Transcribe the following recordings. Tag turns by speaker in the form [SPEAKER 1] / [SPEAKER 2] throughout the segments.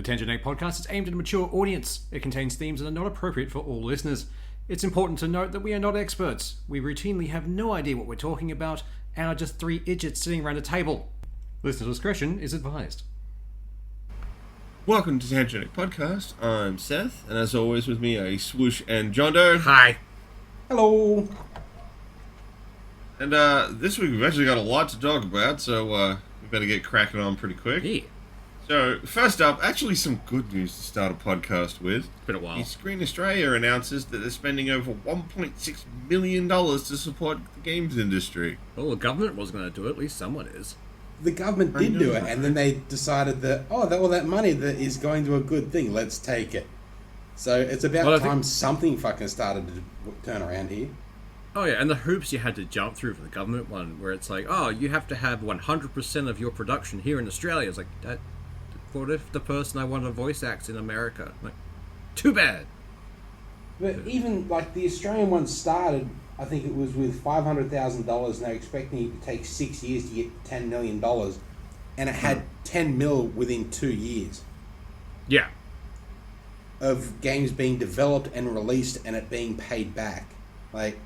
[SPEAKER 1] The Tangent Egg podcast is aimed at a mature audience. It contains themes that are not appropriate for all listeners. It's important to note that we are not experts. We routinely have no idea what we're talking about and are just three idiots sitting around a table. Listener discretion is advised.
[SPEAKER 2] Welcome to Tangent Egg podcast. I'm Seth, and as always with me are Swoosh and John Doe.
[SPEAKER 1] Hi.
[SPEAKER 3] Hello.
[SPEAKER 2] And this week we've actually got a lot to talk about, so we better get cracking on pretty quick.
[SPEAKER 1] Yeah.
[SPEAKER 2] So, first up, actually some good news to start a podcast with.
[SPEAKER 1] It's been a while.
[SPEAKER 2] Screen Australia announces that they're spending over $1.6 million to support the games industry.
[SPEAKER 1] Well, the government was going to do it. At least someone is.
[SPEAKER 3] The government did do it, and then they decided that, all that money that is going to a good thing, let's take it. So it's about time something fucking started to turn around here.
[SPEAKER 1] Oh yeah, and the hoops you had to jump through for the government one, where it's like, oh, you have to have 100% of your production here in Australia. It's like, what if the person I want to voice act's in America? Like, too bad.
[SPEAKER 3] But even, like, the Australian one started, I think it was with $500,000, and they're expecting it to take 6 years to get $10 million, and it had 10 mil within 2 years.
[SPEAKER 1] Yeah.
[SPEAKER 3] Of games being developed and released and it being paid back. Like,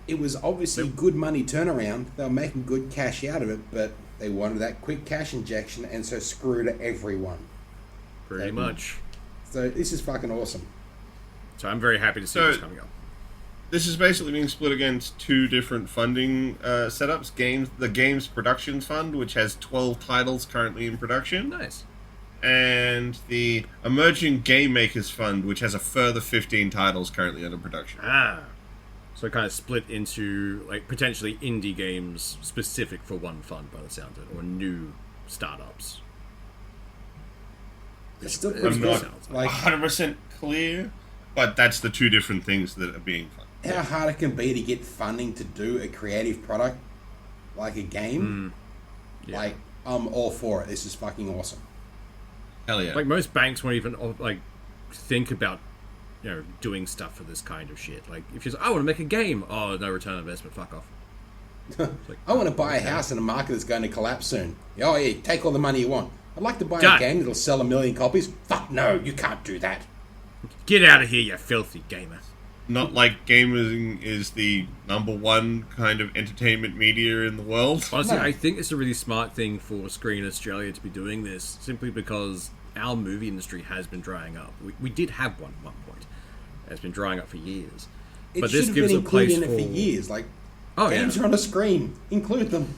[SPEAKER 3] it was obviously good money turnaround. They were making good cash out of it, but they wanted that quick cash injection, and so screwed everyone.
[SPEAKER 1] Pretty much.
[SPEAKER 3] So this is fucking awesome.
[SPEAKER 1] So I'm very happy to see this coming up.
[SPEAKER 2] This is basically being split against two different funding setups. The Games Productions Fund, which has 12 titles currently in production.
[SPEAKER 1] Nice.
[SPEAKER 2] And the Emerging Game Makers Fund, which has a further 15 titles currently under production.
[SPEAKER 1] So kind of split into, like, potentially indie games specific for one fund, by the sound of it, or new startups.
[SPEAKER 3] It's still
[SPEAKER 2] I'm not
[SPEAKER 3] like
[SPEAKER 2] 100% clear, but that's the two different things that are being funded.
[SPEAKER 3] how hard it can be to get funding to do a creative product like a game.
[SPEAKER 1] Yeah.
[SPEAKER 3] Like, I'm all for it. This is fucking awesome.
[SPEAKER 2] Hell yeah.
[SPEAKER 1] Like, most banks won't even, like, think about, you know, doing stuff for this kind of shit. Like, if you're like, I want to make a game. Oh, no return on investment. Fuck off. Like,
[SPEAKER 3] I want to buy a house in a market that's going to collapse soon. Oh, yeah, take all the money you want. I'd like to buy
[SPEAKER 1] Done.
[SPEAKER 3] a game that'll sell 1 million copies. Fuck no, you can't do that.
[SPEAKER 1] Get out of here, you filthy gamer.
[SPEAKER 2] Not like gaming is the #1 kind of entertainment media in the world.
[SPEAKER 1] Honestly,
[SPEAKER 3] No.
[SPEAKER 1] I think it's a really smart thing for Screen Australia to be doing this, simply because our movie industry has been drying up. We did have one at one point. It's been drying up for years.
[SPEAKER 3] It
[SPEAKER 1] But
[SPEAKER 3] should
[SPEAKER 1] this
[SPEAKER 3] have
[SPEAKER 1] gives
[SPEAKER 3] been
[SPEAKER 1] a place
[SPEAKER 3] included in it
[SPEAKER 1] for
[SPEAKER 3] for years. Like,
[SPEAKER 1] Oh,
[SPEAKER 3] games
[SPEAKER 1] yeah.
[SPEAKER 3] are on a screen. Include them.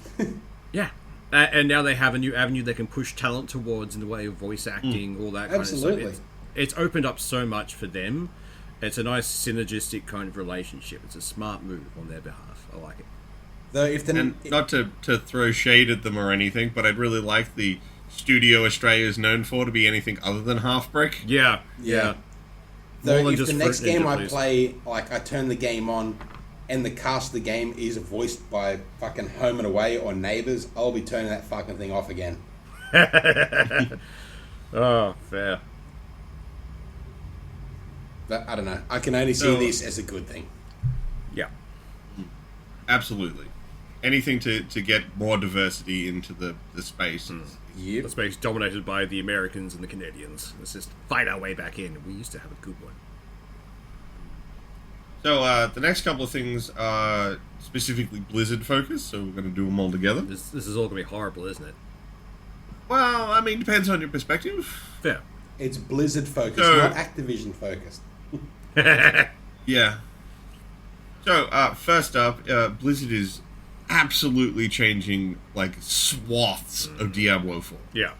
[SPEAKER 1] Yeah. And now they have a new avenue they can push talent towards in the way of voice acting, all that kind
[SPEAKER 3] Absolutely.
[SPEAKER 1] of stuff. It's opened up so much for them. It's a nice synergistic kind of relationship. It's a smart move on their behalf. I like it.
[SPEAKER 3] Though if the
[SPEAKER 2] And not to throw shade at them or anything, but I'd really like the studio Australia is known for to be anything other than half brick.
[SPEAKER 1] Yeah.
[SPEAKER 3] Though
[SPEAKER 1] More than
[SPEAKER 3] if
[SPEAKER 1] just
[SPEAKER 3] the next
[SPEAKER 1] Fruit Ninja,
[SPEAKER 3] game I
[SPEAKER 1] please.
[SPEAKER 3] play, like, I turn the game on, and the cast of the game is voiced by fucking Home and Away or Neighbours, I'll be turning that fucking thing off again.
[SPEAKER 1] Oh, fair.
[SPEAKER 3] But I don't know. I can only see
[SPEAKER 2] So-
[SPEAKER 3] this as a good thing.
[SPEAKER 1] Yeah.
[SPEAKER 2] Absolutely. Anything to get more diversity into the space.
[SPEAKER 3] Yep.
[SPEAKER 1] The space dominated by the Americans and the Canadians. Let's just fight our way back in. We used to have a good one.
[SPEAKER 2] So the next couple of things are specifically Blizzard focused, so we're going to do them all together.
[SPEAKER 1] This is all going to be horrible, isn't it?
[SPEAKER 2] Well, I mean, depends on your perspective.
[SPEAKER 1] Fair.
[SPEAKER 3] It's Blizzard focused,
[SPEAKER 2] So-
[SPEAKER 3] not Activision focused.
[SPEAKER 2] Yeah. So, first up, Blizzard is absolutely changing, like, swaths of Diablo 4.
[SPEAKER 1] Yeah.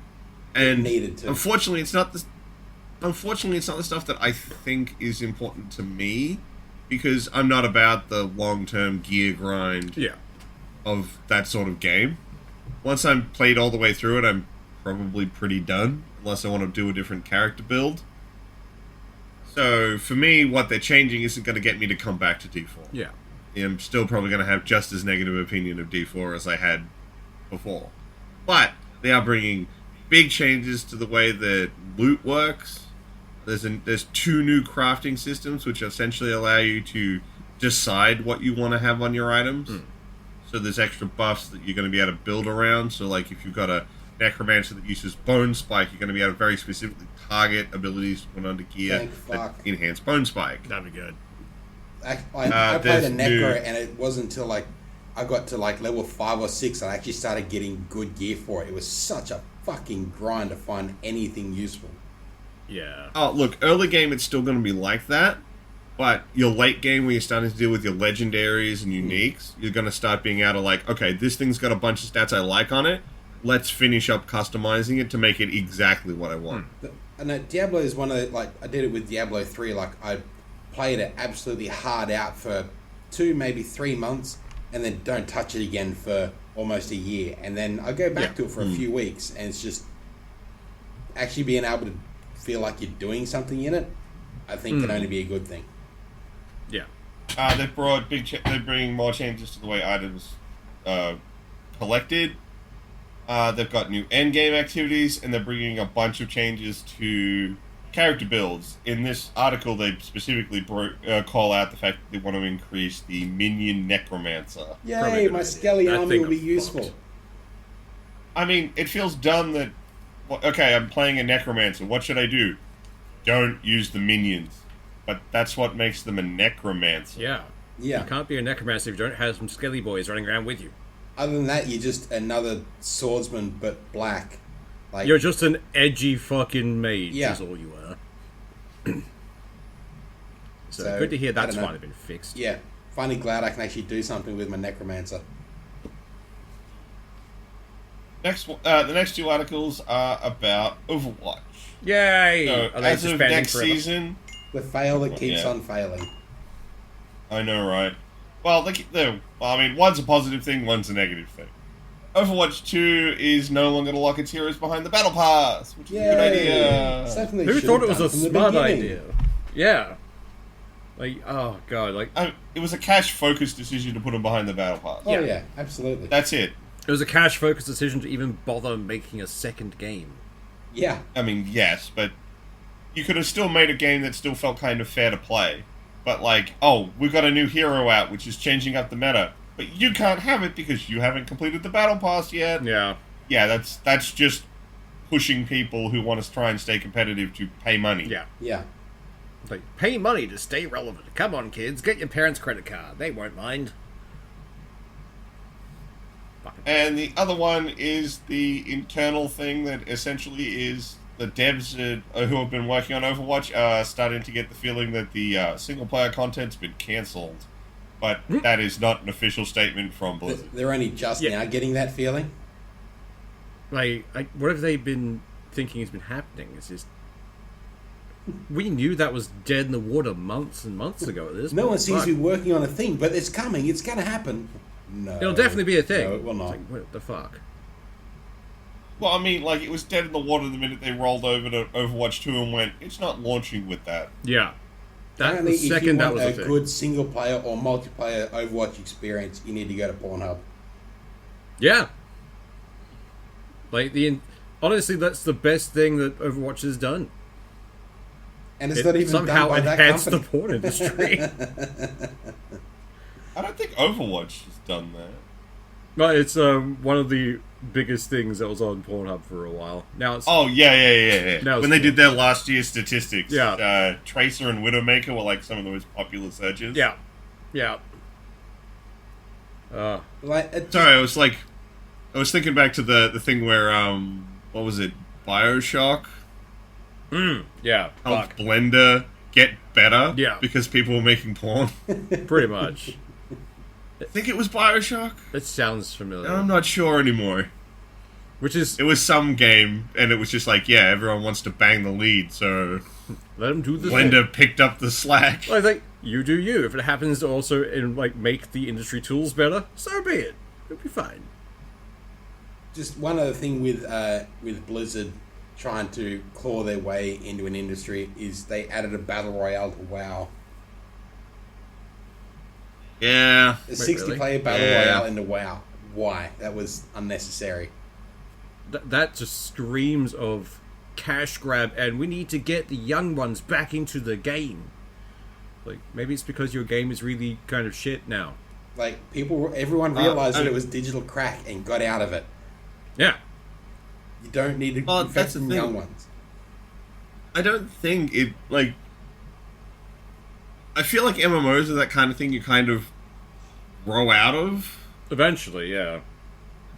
[SPEAKER 2] And
[SPEAKER 3] needed to.
[SPEAKER 2] Unfortunately, it's not the stuff that I think is important to me, because I'm not about the long-term gear grind
[SPEAKER 1] Yeah.
[SPEAKER 2] of that sort of game. Once I'm played all the way through it, I'm probably pretty done, unless I want to do a different character build. So, for me, what they're changing isn't going to get me to come back to D4.
[SPEAKER 1] Yeah.
[SPEAKER 2] I'm still probably going to have just as negative opinion of D4 as I had before. But they are bringing big changes to the way that loot works. There's 2 new crafting systems which essentially allow you to decide what you want to have on your items. So there's extra buffs that you're going to be able to build around. So like if you've got a necromancer that uses bone spike, you're going to be able to very specifically target abilities to put under gear
[SPEAKER 3] Thank fuck.
[SPEAKER 2] that enhance bone spike.
[SPEAKER 1] That'd be good.
[SPEAKER 3] I played a
[SPEAKER 2] there's
[SPEAKER 3] Necro,
[SPEAKER 2] new-
[SPEAKER 3] and it wasn't until like I got to like level 5 or 6 that I actually started getting good gear for it. It was such a fucking grind to find anything useful.
[SPEAKER 1] Yeah.
[SPEAKER 2] Oh, look, early game it's still going to be like that, but your late game when you're starting to deal with your legendaries and uniques, you're going to start being able to like, okay, this thing's got a bunch of stats I like on it. Let's finish up customizing it to make it exactly what I want.
[SPEAKER 3] And Diablo is one of the, like, I did it with Diablo 3. Like, I played it absolutely hard out for 2, maybe 3 months, and then don't touch it again for almost a year. And then I go back to it for a few weeks, and it's just actually being able to feel like you're doing something in it, I think can only be a good thing.
[SPEAKER 1] Yeah.
[SPEAKER 2] They've brought they're bringing more changes to the way items collected. They've got new endgame activities, and they're bringing a bunch of changes to character builds. In this article, they specifically call out the fact that they want to increase the minion necromancer.
[SPEAKER 3] Yay, my Skelly
[SPEAKER 1] That
[SPEAKER 3] army
[SPEAKER 1] thing
[SPEAKER 3] will be
[SPEAKER 1] I'm
[SPEAKER 3] useful.
[SPEAKER 1] fucked.
[SPEAKER 2] I mean, it feels dumb that, okay, I'm playing a necromancer. What should I do? Don't use the minions. But that's what makes them a necromancer.
[SPEAKER 1] Yeah.
[SPEAKER 3] Yeah.
[SPEAKER 1] You can't be a necromancer if you don't have some skelly boys running around with you.
[SPEAKER 3] Other than that, you're just another swordsman, but black. Like,
[SPEAKER 1] You're just an edgy fucking mage,
[SPEAKER 3] Yeah.
[SPEAKER 1] is all you are. so,
[SPEAKER 3] So,
[SPEAKER 1] good to hear
[SPEAKER 3] I
[SPEAKER 1] that's
[SPEAKER 3] don't know.
[SPEAKER 1] finally been fixed.
[SPEAKER 3] yeah, finally glad I can actually do something with my necromancer.
[SPEAKER 2] The next two articles are about Overwatch.
[SPEAKER 1] Yay!
[SPEAKER 2] So,
[SPEAKER 1] Are they
[SPEAKER 2] as of
[SPEAKER 1] disbanding
[SPEAKER 2] next
[SPEAKER 1] forever?
[SPEAKER 2] season,
[SPEAKER 3] The fail that keeps
[SPEAKER 2] Yeah.
[SPEAKER 3] on failing.
[SPEAKER 2] I know, right? Well, I mean, one's a positive thing, one's a negative thing. Overwatch 2 is no longer to lock its heroes behind the battle pass, which is a good idea.
[SPEAKER 3] Something they
[SPEAKER 1] Who
[SPEAKER 3] should
[SPEAKER 1] thought
[SPEAKER 3] have
[SPEAKER 1] it was
[SPEAKER 3] done
[SPEAKER 1] a
[SPEAKER 3] from the
[SPEAKER 1] smart
[SPEAKER 3] beginning.
[SPEAKER 1] idea? Yeah. Like, oh god, like,
[SPEAKER 2] It was a cash-focused decision to put them behind the battle pass.
[SPEAKER 3] Oh
[SPEAKER 1] Yeah.
[SPEAKER 3] yeah, absolutely.
[SPEAKER 2] That's it.
[SPEAKER 1] it was a cash-focused decision to even bother making a second game.
[SPEAKER 3] Yeah,
[SPEAKER 2] I mean, yes, but you could have still made a game that still felt kind of fair to play. But like, oh, we've got a new hero out, which is changing up the meta. But you can't have it because you haven't completed the battle pass yet.
[SPEAKER 1] Yeah.
[SPEAKER 2] Yeah, that's just pushing people who want to try and stay competitive to pay money.
[SPEAKER 1] Yeah.
[SPEAKER 3] yeah.
[SPEAKER 1] Like, pay money to stay relevant. Come on, kids, get your parents' credit card. They won't mind. Fucking
[SPEAKER 2] And the other one is the internal thing that essentially is the devs who have been working on Overwatch are starting to get the feeling that the single-player content's been cancelled. But that is not an official statement from Blizzard.
[SPEAKER 3] They're only just
[SPEAKER 1] Yeah.
[SPEAKER 3] now getting that feeling.
[SPEAKER 1] like, what have they been thinking has been happening? It's just... We knew that was dead in the water months and months ago at this
[SPEAKER 3] No
[SPEAKER 1] point.
[SPEAKER 3] one seems
[SPEAKER 1] Fuck.
[SPEAKER 3] to be working on a thing, but it's coming. It's going to happen. No,
[SPEAKER 1] It'll definitely be a thing.
[SPEAKER 3] No, it will
[SPEAKER 1] It's
[SPEAKER 3] not.
[SPEAKER 1] like, what the fuck?
[SPEAKER 2] Well, I mean, like, it was dead in the water the minute they rolled over to Overwatch 2 and went, it's not launching with that.
[SPEAKER 1] Yeah. That
[SPEAKER 3] Apparently,
[SPEAKER 1] the
[SPEAKER 3] if you
[SPEAKER 1] second that
[SPEAKER 3] want
[SPEAKER 1] was
[SPEAKER 3] a
[SPEAKER 1] the thing.
[SPEAKER 3] good single player or multiplayer Overwatch experience, you need to go to Pornhub.
[SPEAKER 1] Yeah. Like, honestly, that's the best thing that Overwatch has done.
[SPEAKER 3] And it's
[SPEAKER 1] It
[SPEAKER 3] not even
[SPEAKER 1] somehow
[SPEAKER 3] done by that
[SPEAKER 1] enhanced the
[SPEAKER 3] company.
[SPEAKER 1] porn industry.
[SPEAKER 2] I don't think Overwatch has done that.
[SPEAKER 1] No, it's one of the biggest things that was on Pornhub for a while. Now it's
[SPEAKER 2] Oh, yeah.
[SPEAKER 1] Now it's
[SPEAKER 2] When they
[SPEAKER 1] cool.
[SPEAKER 2] did their last year's statistics,
[SPEAKER 1] Yeah.
[SPEAKER 2] Tracer and Widowmaker were like some of the most popular searches.
[SPEAKER 1] yeah.
[SPEAKER 3] Like,
[SPEAKER 2] Sorry, I was thinking back to the thing where, what was it, Bioshock
[SPEAKER 1] Yeah,
[SPEAKER 2] helped Blender get better
[SPEAKER 1] Yeah.
[SPEAKER 2] because people were making porn.
[SPEAKER 1] pretty much.
[SPEAKER 2] I think it was Bioshock.
[SPEAKER 1] It sounds familiar.
[SPEAKER 2] I'm not sure anymore.
[SPEAKER 1] Which is,
[SPEAKER 2] It was some game, and it was just like, yeah, everyone wants to bang the lead, so
[SPEAKER 1] let them do the
[SPEAKER 2] Blender picked up the slack.
[SPEAKER 1] I think you do you. If it happens to also make the industry tools better, so be it. It'll be fine.
[SPEAKER 3] just one other thing with Blizzard trying to claw their way into an industry is they added a battle royale to WoW.
[SPEAKER 2] Yeah.
[SPEAKER 3] A 60-player
[SPEAKER 1] really?
[SPEAKER 3] battle
[SPEAKER 2] Yeah.
[SPEAKER 3] royale into WoW. Why? That was unnecessary.
[SPEAKER 1] That just screams of cash grab, and we need to get the young ones back into the game. Like, maybe it's because your game is really kind of shit now.
[SPEAKER 3] Like, everyone realized that
[SPEAKER 2] I-
[SPEAKER 3] it was digital crack and got out of it.
[SPEAKER 1] Yeah.
[SPEAKER 3] You don't need to
[SPEAKER 2] Well,
[SPEAKER 3] invest
[SPEAKER 2] that's the
[SPEAKER 3] in
[SPEAKER 2] thing.
[SPEAKER 3] young ones.
[SPEAKER 2] I don't think it, like... I feel like MMOs are that kind of thing you kind of grow out of.
[SPEAKER 1] Eventually, yeah.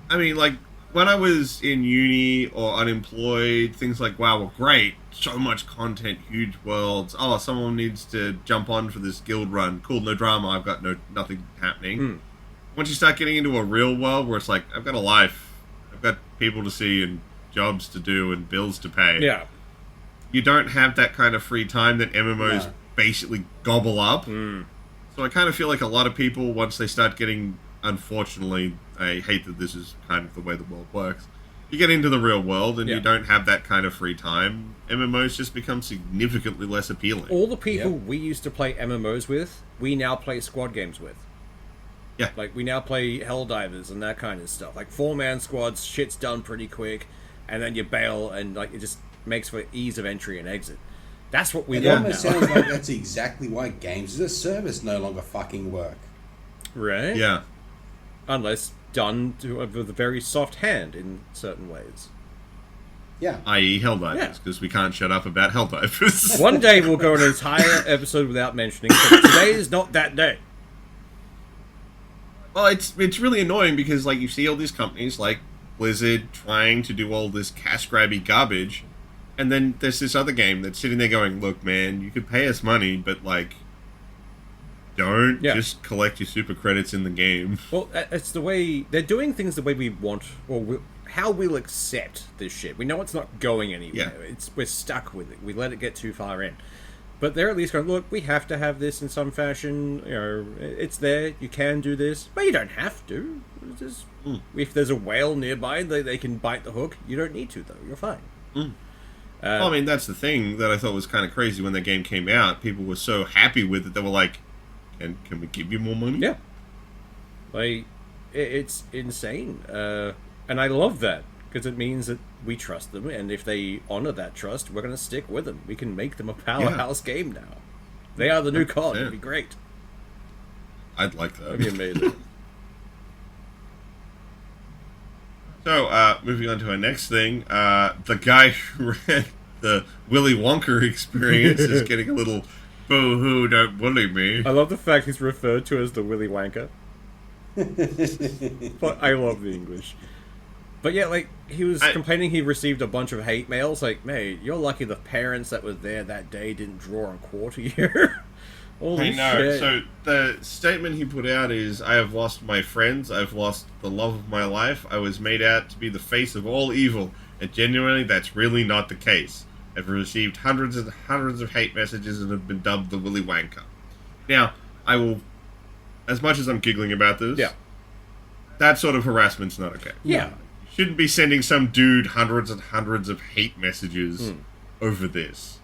[SPEAKER 2] I mean, like, when I was in uni or unemployed, things like WoW were great. So much content, huge worlds. Oh, someone needs to jump on for this guild run. Cool, no drama. I've got nothing happening. Once you start getting into a real world where it's like, I've got a life, I've got people to see and jobs to do and bills to pay.
[SPEAKER 1] Yeah.
[SPEAKER 2] You don't have that kind of free time that MMOs
[SPEAKER 3] No.
[SPEAKER 2] basically gobble up. So I kind of feel like a lot of people, once they start getting, unfortunately, I hate that this is kind of the way the world works, you get into the real world and
[SPEAKER 1] Yeah.
[SPEAKER 2] you don't have that kind of free time, MMOs just become significantly less appealing.
[SPEAKER 1] All the people
[SPEAKER 3] Yep.
[SPEAKER 1] we used to play MMOs with, we now play squad games with.
[SPEAKER 2] Yeah.
[SPEAKER 1] Like, we now play Helldivers and that kind of stuff. Like, 4-man squads, shit's done pretty quick, and then you bail, and, like, it just makes for ease of entry and exit. That's what we
[SPEAKER 3] It
[SPEAKER 1] want
[SPEAKER 3] almost
[SPEAKER 1] now.
[SPEAKER 3] sounds like that's exactly why games as a service no longer fucking work.
[SPEAKER 1] Right?
[SPEAKER 2] Yeah.
[SPEAKER 1] Unless done with a very soft hand in certain ways.
[SPEAKER 3] Yeah.
[SPEAKER 2] I.e. Helldivers,
[SPEAKER 1] Yeah.
[SPEAKER 2] because we can't shut up about Helldivers.
[SPEAKER 1] One day we'll go an entire episode without mentioning, but today is not that day.
[SPEAKER 2] Well, it's really annoying because, like, you see all these companies like Blizzard trying to do all this cash grabby garbage, and then there's this other game that's sitting there going, look, man, you could pay us money, but, like, don't
[SPEAKER 1] Yeah.
[SPEAKER 2] just collect your super credits in the game.
[SPEAKER 1] Well, it's the way they're doing things the way we want, or how we'll accept this shit. We know it's not going anywhere.
[SPEAKER 2] Yeah.
[SPEAKER 1] We're stuck with it. We let it get too far in. But they're at least going, look, we have to have this in some fashion. You know, it's there. You can do this, but you don't have to. It's just, if there's a whale nearby, they can bite the hook. You don't need to, though. You're fine.
[SPEAKER 2] Well, I mean, that's the thing that I thought was kind of crazy when the game came out. People were so happy with it, they were like, can we give you more money?
[SPEAKER 1] Yeah. Like, it's insane. And I love that, because it means that we trust them, and if they honor that trust, we're going to stick with them. We can make them a powerhouse game now. They are the new COD. It'd be great.
[SPEAKER 2] I'd like that.
[SPEAKER 1] That'd be amazing.
[SPEAKER 2] So, moving on to our next thing, the guy who ran the Willy Wonka experience is getting a little boo-hoo, don't bully me.
[SPEAKER 1] I love the fact he's referred to as the Willy Wanker. But I love the English. But yeah, like, he was complaining he received a bunch of hate mails. Like, mate, you're lucky the parents that were there that day didn't draw and quarter you. Holy
[SPEAKER 2] I know.
[SPEAKER 1] shit.
[SPEAKER 2] So the statement he put out is, I have lost my friends, I've lost the love of my life, I was made out to be the face of all evil, and genuinely that's really not the case. I've received hundreds and hundreds of hate messages and have been dubbed the Willy Wanker. Now, I will, as much as I'm giggling about this,
[SPEAKER 1] Yeah.
[SPEAKER 2] that sort of harassment's not okay.
[SPEAKER 1] Yeah.
[SPEAKER 2] Shouldn't be sending some dude hundreds and hundreds of hate messages over this.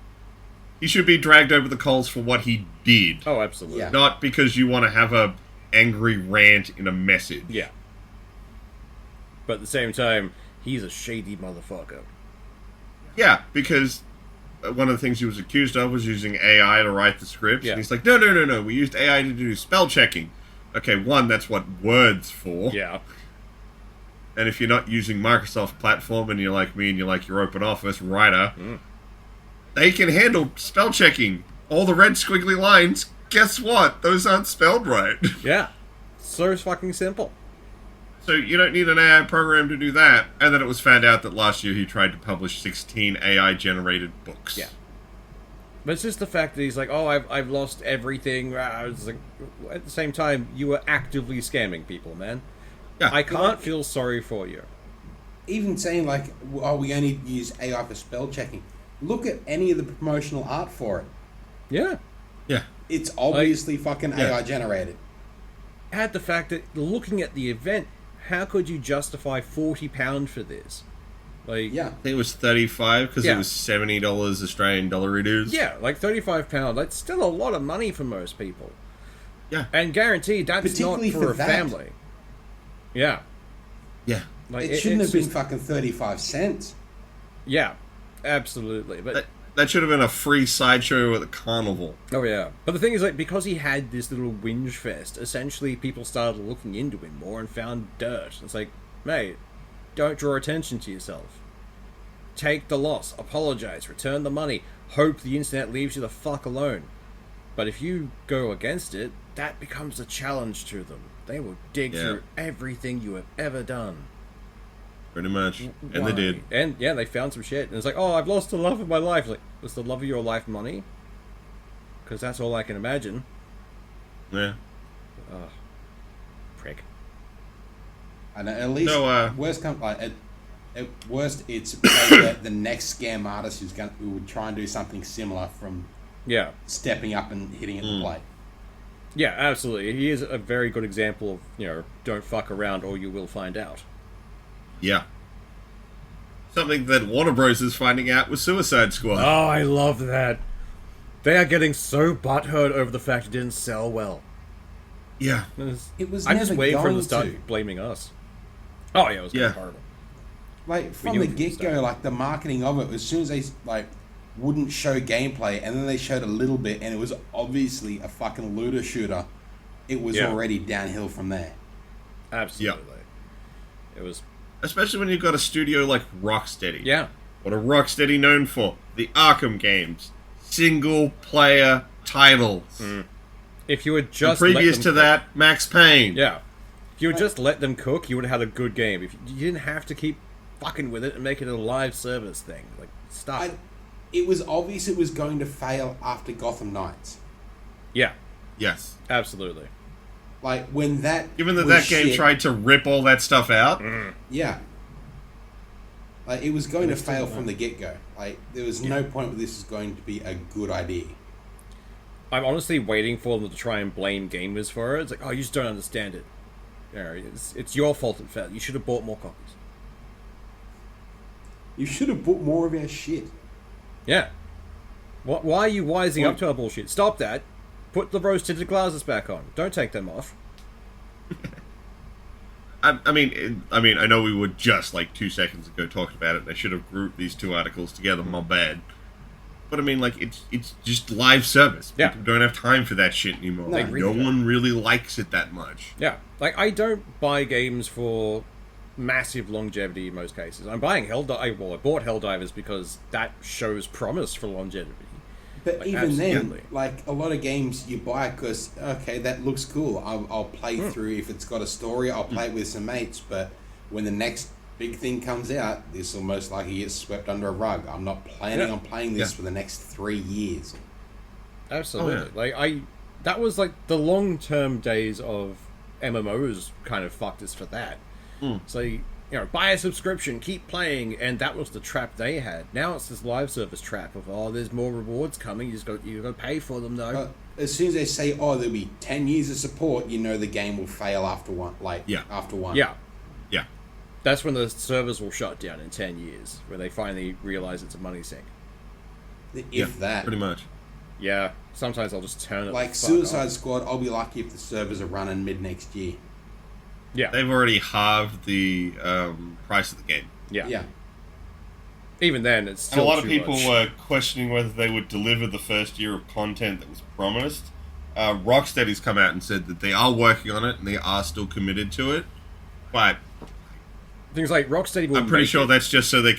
[SPEAKER 2] He should be dragged over the coals for what he did.
[SPEAKER 1] Oh, absolutely.
[SPEAKER 3] Yeah.
[SPEAKER 2] Not because you want to have a angry rant in a message.
[SPEAKER 1] Yeah. But at the same time, he's a shady motherfucker.
[SPEAKER 2] Yeah, because one of the things he was accused of was using AI to write the scripts.
[SPEAKER 1] Yeah.
[SPEAKER 2] And he's like, no, we used AI to do spell checking. Okay, one, that's what Word's for.
[SPEAKER 1] Yeah.
[SPEAKER 2] And if you're not using Microsoft platform and you're like me and you like your open office writer, they can handle spell checking. All the red squiggly lines, guess what? Those aren't spelled right.
[SPEAKER 1] Yeah. So fucking simple.
[SPEAKER 2] So you don't need an AI program to do that. And then it was found out that last year he tried to publish 16 AI-generated books.
[SPEAKER 1] Yeah. But it's just the fact that he's like, oh, I've lost everything. I was like, at the same time, you were actively scamming people, man.
[SPEAKER 2] Yeah.
[SPEAKER 1] I can't feel sorry for you.
[SPEAKER 3] Even saying like, oh, we only use AI for spell checking. Look at any of the promotional art for it.
[SPEAKER 1] Yeah.
[SPEAKER 2] Yeah.
[SPEAKER 3] It's obviously fucking
[SPEAKER 2] Yeah.
[SPEAKER 3] AI generated.
[SPEAKER 1] Add the fact that looking at the event, how could you justify £40 for this? Like,
[SPEAKER 3] Yeah.
[SPEAKER 2] I think it was 35 because
[SPEAKER 1] Yeah.
[SPEAKER 2] it was $70 Australian dollar it is.
[SPEAKER 1] yeah, like £35. That's still a lot of money for most people.
[SPEAKER 2] Yeah.
[SPEAKER 1] And guaranteed, that's not
[SPEAKER 3] Particularly
[SPEAKER 1] for
[SPEAKER 3] for
[SPEAKER 1] a
[SPEAKER 3] that.
[SPEAKER 1] family. Yeah.
[SPEAKER 2] Yeah.
[SPEAKER 1] Like,
[SPEAKER 3] It shouldn't
[SPEAKER 1] it's
[SPEAKER 3] have been
[SPEAKER 1] just-
[SPEAKER 3] fucking 35 cents.
[SPEAKER 1] Yeah, absolutely. But
[SPEAKER 2] That should have been a free sideshow at the carnival.
[SPEAKER 1] oh yeah. But the thing is, like, because he had this little whinge fest, essentially people started looking into him more and found dirt. It's like, mate, don't draw attention to yourself.
[SPEAKER 4] take the loss, apologize, return the money, hope the internet leaves you the fuck alone. But if you go against it, that becomes a challenge to them. They will dig through everything you have ever done.
[SPEAKER 2] Pretty much. And
[SPEAKER 4] Why?
[SPEAKER 2] they did.
[SPEAKER 4] And yeah, they found some shit. And it's like, oh, I've lost the love of my life. Like, was the love of your life money? Because that's all I can imagine.
[SPEAKER 2] Yeah.
[SPEAKER 4] Prick.
[SPEAKER 3] And at least worst come like at worst, it's the next scam artist who would try and do something similar from
[SPEAKER 4] Yeah.
[SPEAKER 3] stepping up and hitting at the plate.
[SPEAKER 4] Yeah, absolutely. He is a very good example of, don't fuck around or you will find out.
[SPEAKER 2] Yeah. Something that Warner Bros. Is finding out with Suicide Squad.
[SPEAKER 4] Oh, I love that. They are getting so butthurt over the fact it didn't sell well.
[SPEAKER 2] Yeah.
[SPEAKER 3] It was
[SPEAKER 4] I'm
[SPEAKER 3] never
[SPEAKER 4] just waiting for them
[SPEAKER 3] going
[SPEAKER 4] to start
[SPEAKER 3] to.
[SPEAKER 4] blaming us. Oh, yeah, it was going to be horrible.
[SPEAKER 3] Like from
[SPEAKER 4] knew
[SPEAKER 3] the
[SPEAKER 4] it from the
[SPEAKER 3] get go,
[SPEAKER 4] start.
[SPEAKER 3] like the marketing of it, as soon as they wouldn't show gameplay, and then they showed a little bit, and it was obviously a fucking looter shooter. It was
[SPEAKER 4] Yeah.
[SPEAKER 3] already downhill from there.
[SPEAKER 4] Absolutely. It was,
[SPEAKER 2] Especially when you've got a studio like Rocksteady.
[SPEAKER 4] yeah.
[SPEAKER 2] What are Rocksteady known for? The Arkham games. Single player titles.
[SPEAKER 4] If you had
[SPEAKER 2] And
[SPEAKER 4] just
[SPEAKER 2] previous
[SPEAKER 4] let
[SPEAKER 2] to
[SPEAKER 4] them
[SPEAKER 2] that, Max Payne.
[SPEAKER 4] Yeah. If you would just let them cook, you would have had a good game. If you didn't have to keep fucking with it and make it a live service thing. Like, stop.
[SPEAKER 3] It was obvious it was going to fail after Gotham Knights.
[SPEAKER 4] Yeah,
[SPEAKER 2] Yes.
[SPEAKER 4] absolutely.
[SPEAKER 3] Like when that
[SPEAKER 2] Given that
[SPEAKER 3] was
[SPEAKER 2] that game
[SPEAKER 3] shit,
[SPEAKER 2] tried to rip all that stuff out.
[SPEAKER 3] yeah. Like it was going to
[SPEAKER 4] They still
[SPEAKER 3] fail
[SPEAKER 4] don't.
[SPEAKER 3] from the get go. Like there was no point where this is going to be a good idea.
[SPEAKER 4] I'm honestly waiting for them to try and blame gamers for it. It's like, oh, you just don't understand it. It's your fault it failed. You should have bought more copies.
[SPEAKER 3] You should have bought more of our shit.
[SPEAKER 4] Yeah. Why are you wising up to our bullshit? Stop that. Put the rose-tinted glasses back on. Don't take them off.
[SPEAKER 2] I mean, I know we were just like 2 seconds ago talking about it, and I should have grouped these two articles together. My bad. But I mean, like, it's just live service.
[SPEAKER 4] Yeah.
[SPEAKER 2] People don't have time for that shit anymore.
[SPEAKER 3] No,
[SPEAKER 2] Like,
[SPEAKER 4] really
[SPEAKER 2] no
[SPEAKER 4] don't.
[SPEAKER 2] one really likes it that much.
[SPEAKER 4] Yeah. Like, I don't buy games for massive longevity in most cases. I'm buying I bought Helldivers because that shows promise for longevity.
[SPEAKER 3] But
[SPEAKER 4] Like,
[SPEAKER 3] even then,
[SPEAKER 4] absolutely.
[SPEAKER 3] like a lot of games, you buy it because okay, that looks cool. I'll play through if it's got a story. I'll play it with some mates. But when the next big thing comes out, this will most likely get swept under a rug. I'm not planning
[SPEAKER 4] Yeah.
[SPEAKER 3] on playing this
[SPEAKER 2] Yeah.
[SPEAKER 3] for the next 3 years.
[SPEAKER 4] Absolutely. That was like the long-term days of MMOs kind of fucked us for that. So, buy a subscription, keep playing, and that was the trap they had. Now it's this live service trap of, there's more rewards coming, you got to pay for them though.
[SPEAKER 3] As soon as they say, "Oh, there'll be 10 years of support," you know the game will fail after one. After one.
[SPEAKER 4] Yeah.
[SPEAKER 2] Yeah.
[SPEAKER 4] That's when the servers will shut down in 10 years, when they finally realize it's a money sink.
[SPEAKER 3] If that.
[SPEAKER 2] Pretty much.
[SPEAKER 4] Yeah, sometimes I'll just turn it
[SPEAKER 3] Like
[SPEAKER 4] the fuck
[SPEAKER 3] Suicide
[SPEAKER 4] off.
[SPEAKER 3] Squad, I'll be lucky if the servers are running mid next year.
[SPEAKER 4] Yeah,
[SPEAKER 2] They've already halved the price of the game.
[SPEAKER 4] yeah.
[SPEAKER 3] Yeah.
[SPEAKER 4] Even then, it's
[SPEAKER 2] And a
[SPEAKER 4] still
[SPEAKER 2] lot of
[SPEAKER 4] too
[SPEAKER 2] people
[SPEAKER 4] much.
[SPEAKER 2] were questioning whether they would deliver the first year of content that was promised. Rocksteady's come out and said that they are working on it and they are still committed to it. But
[SPEAKER 4] Things like Rocksteady will
[SPEAKER 2] I'm pretty
[SPEAKER 4] make
[SPEAKER 2] sure
[SPEAKER 4] it.
[SPEAKER 2] that's just so they.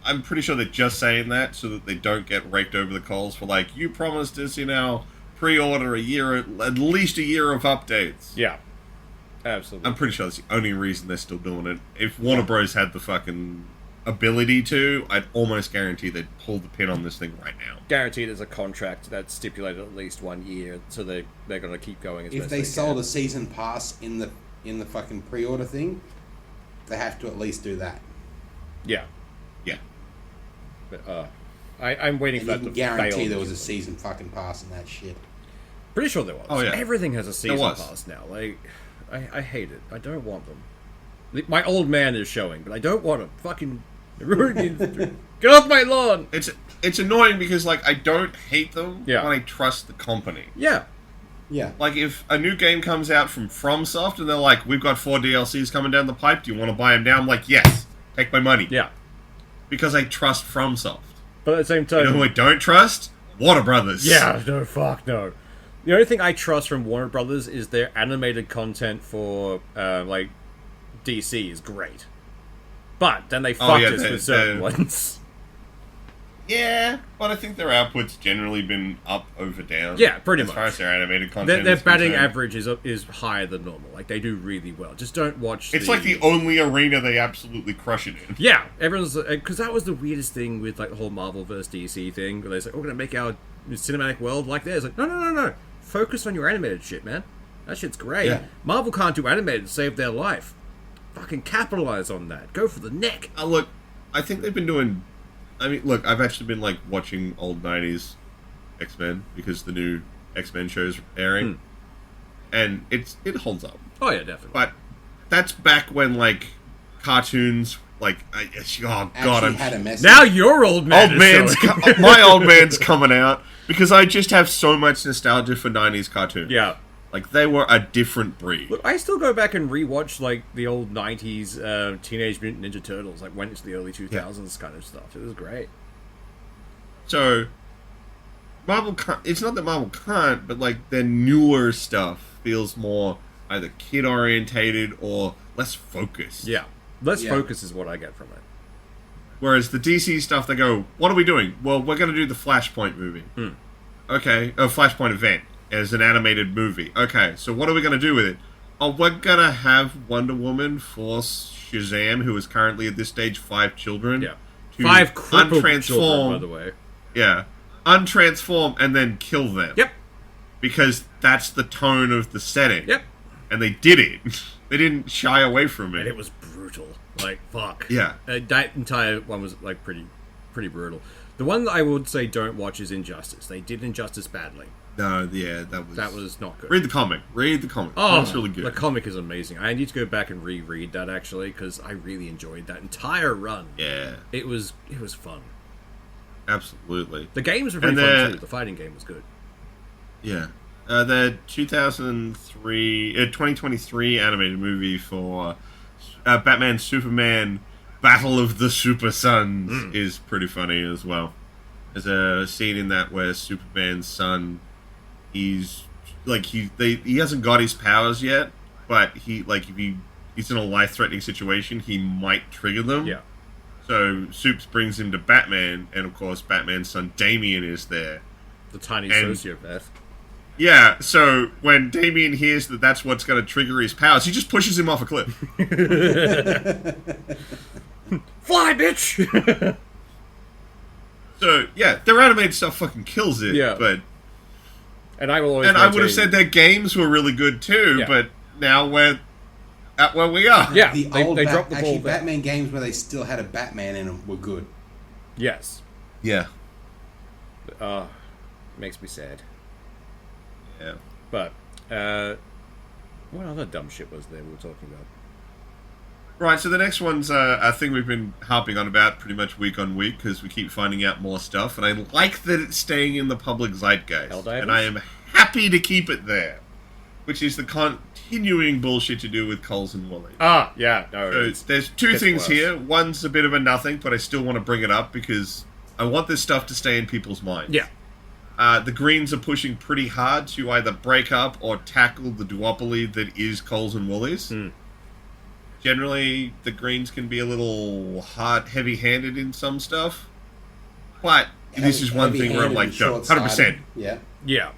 [SPEAKER 2] I'm pretty sure they're just saying that so that they don't get raked over the coals for like, you promised us in our pre-order at least a year of updates.
[SPEAKER 4] Yeah, absolutely.
[SPEAKER 2] I'm pretty sure that's the only reason they're still doing it. If Warner Bros had the fucking ability to, I'd almost guarantee they'd pull the pin on this thing right now.
[SPEAKER 4] Guaranteed there's a contract that's stipulated at least 1 year, so they're going to keep going as
[SPEAKER 3] If
[SPEAKER 4] best
[SPEAKER 3] they sold
[SPEAKER 4] can.
[SPEAKER 3] a season pass in the fucking pre-order thing, they have to at least do that.
[SPEAKER 4] Yeah,
[SPEAKER 2] Yeah.
[SPEAKER 4] but I'm waiting
[SPEAKER 3] And
[SPEAKER 4] for
[SPEAKER 3] you
[SPEAKER 4] that
[SPEAKER 3] can
[SPEAKER 4] to
[SPEAKER 3] guarantee
[SPEAKER 4] fail.
[SPEAKER 3] there was a season fucking pass in that shit.
[SPEAKER 4] Pretty sure there was.
[SPEAKER 2] Oh, yeah.
[SPEAKER 4] Everything has a season
[SPEAKER 2] was.
[SPEAKER 4] pass now. Like, I hate it. I don't want them. My old man is showing, but I don't want them. Fucking get off my lawn.
[SPEAKER 2] It's annoying because like I don't hate them,
[SPEAKER 4] Yeah.
[SPEAKER 2] but I trust the company.
[SPEAKER 4] Yeah,
[SPEAKER 3] Yeah.
[SPEAKER 2] Like if a new game comes out from FromSoft and they're like, we've got 4 DLCs coming down the pipe, do you want to buy them now? I'm like, yes, take my money.
[SPEAKER 4] yeah.
[SPEAKER 2] Because I trust FromSoft.
[SPEAKER 4] But at the same time,
[SPEAKER 2] You know who I don't trust? Warner Brothers.
[SPEAKER 4] yeah, no, fuck no. The only thing I trust from Warner Brothers is their animated content for like DC is great. But then they fucked
[SPEAKER 2] yeah,
[SPEAKER 4] us with certain ones.
[SPEAKER 2] Yeah, but I think their output's generally been up over down.
[SPEAKER 4] Yeah, pretty
[SPEAKER 2] as
[SPEAKER 4] much.
[SPEAKER 2] far as their animated content.
[SPEAKER 4] Their
[SPEAKER 2] is
[SPEAKER 4] batting
[SPEAKER 2] concerned.
[SPEAKER 4] average is higher than normal. Like, they do really well. Just don't watch.
[SPEAKER 2] It's like the only arena they absolutely crush it in.
[SPEAKER 4] Yeah, everyone's because that was the weirdest thing with like the whole Marvel vs DC thing, where they say, "Oh, we're gonna make our cinematic world like theirs." Like, no. Focus on your animated shit, man. That shit's great.
[SPEAKER 3] Yeah.
[SPEAKER 4] Marvel can't do animated to save their life. Fucking capitalize on that. Go for the neck.
[SPEAKER 2] Look, I think they've been doing. I mean, look, I've actually been like watching old '90s X-Men because the new X-Men show's airing, and it holds up.
[SPEAKER 4] Oh yeah, definitely.
[SPEAKER 2] But that's back when like cartoons, like oh god,
[SPEAKER 3] Actually had a message.
[SPEAKER 4] Now your old man.
[SPEAKER 2] old man's my old man's coming out because I just have so much nostalgia for '90s cartoons.
[SPEAKER 4] Yeah.
[SPEAKER 2] Like they were a different breed.
[SPEAKER 4] Look, I still go back and rewatch like the old '90s Teenage Mutant Ninja Turtles, like went into the early 2000s kind of stuff. It was great.
[SPEAKER 2] So Marvel can't, it's not that Marvel can't, but like their newer stuff feels more either kid orientated or less focused.
[SPEAKER 4] Yeah, less
[SPEAKER 3] Yeah.
[SPEAKER 4] focus is what I get from it.
[SPEAKER 2] Whereas the DC stuff, they go, "What are we doing? Well, we're going to do the Flashpoint movie." Okay, a Flashpoint event as an animated movie. Okay, so what are we going to do with it? Oh, we're going to have Wonder Woman force Shazam, who is currently at this stage 5 children.
[SPEAKER 4] Yeah,
[SPEAKER 2] to
[SPEAKER 4] 5 crippled children,
[SPEAKER 2] untransform,
[SPEAKER 4] by the way.
[SPEAKER 2] Yeah, untransform and then kill them.
[SPEAKER 4] Yep.
[SPEAKER 2] Because that's the tone of the setting.
[SPEAKER 4] Yep.
[SPEAKER 2] And they did it. They didn't shy away from it.
[SPEAKER 4] And it was brutal. Like, fuck.
[SPEAKER 2] Yeah.
[SPEAKER 4] That entire one was, like, pretty brutal. The one that I would say don't watch is Injustice. They did Injustice badly.
[SPEAKER 2] No, yeah,
[SPEAKER 4] That was not good.
[SPEAKER 2] Read the comic. Read the comic.
[SPEAKER 4] Oh,
[SPEAKER 2] It's really good.
[SPEAKER 4] The comic is amazing. I need to go back and reread that, actually, because I really enjoyed that entire run.
[SPEAKER 2] Yeah,
[SPEAKER 4] It was fun.
[SPEAKER 2] absolutely.
[SPEAKER 4] The games were pretty fun, too. The fighting game was good.
[SPEAKER 2] Yeah. The 2023 animated movie for Batman Superman Battle of the Super Sons is pretty funny as well. There's a scene in that where Superman's son, he hasn't got his powers yet, but if he's in a life-threatening situation, he might trigger them.
[SPEAKER 4] Yeah.
[SPEAKER 2] So Supes brings him to Batman, and of course Batman's son Damian is there.
[SPEAKER 4] The tiny
[SPEAKER 2] And-
[SPEAKER 4] sociopath.
[SPEAKER 2] Yeah, so when Damien hears that that's what's going to trigger his powers, he just pushes him off a cliff.
[SPEAKER 4] Fly, bitch!
[SPEAKER 2] So, yeah, their animated stuff fucking kills it.
[SPEAKER 4] Yeah.
[SPEAKER 2] But
[SPEAKER 4] And I will always
[SPEAKER 2] I would have
[SPEAKER 4] maintain-
[SPEAKER 2] said their games were really good too,
[SPEAKER 4] Yeah.
[SPEAKER 2] but now we're at where we are.
[SPEAKER 4] Yeah,
[SPEAKER 3] The old
[SPEAKER 4] they dropped the ball
[SPEAKER 3] actually,
[SPEAKER 4] there.
[SPEAKER 3] Batman games where they still had a Batman in them were good.
[SPEAKER 4] Yes.
[SPEAKER 2] Yeah.
[SPEAKER 4] Makes me sad.
[SPEAKER 2] Yeah.
[SPEAKER 4] But, what other dumb shit was there we were talking about?
[SPEAKER 2] Right, so the next one's a thing we've been harping on about pretty much week on week because we keep finding out more stuff, and I like that it's staying in the public zeitgeist.
[SPEAKER 4] Helldivers?
[SPEAKER 2] And I am happy to keep it there, which is the continuing bullshit to do with Coles & Woolley.
[SPEAKER 4] Ah, yeah, no.
[SPEAKER 2] So
[SPEAKER 4] it's-
[SPEAKER 2] there's two
[SPEAKER 4] gets
[SPEAKER 2] things
[SPEAKER 4] worse.
[SPEAKER 2] here. One's a bit of a nothing, but I still want to bring it up because I want this stuff to stay in people's minds.
[SPEAKER 4] Yeah.
[SPEAKER 2] The Greens are pushing pretty hard to either break up or tackle the duopoly that is Coles and Woolies. Generally, the Greens can be a little heavy-handed in some stuff, but this is one thing where I'm like, no, 100%.
[SPEAKER 3] Yeah.
[SPEAKER 4] Yeah.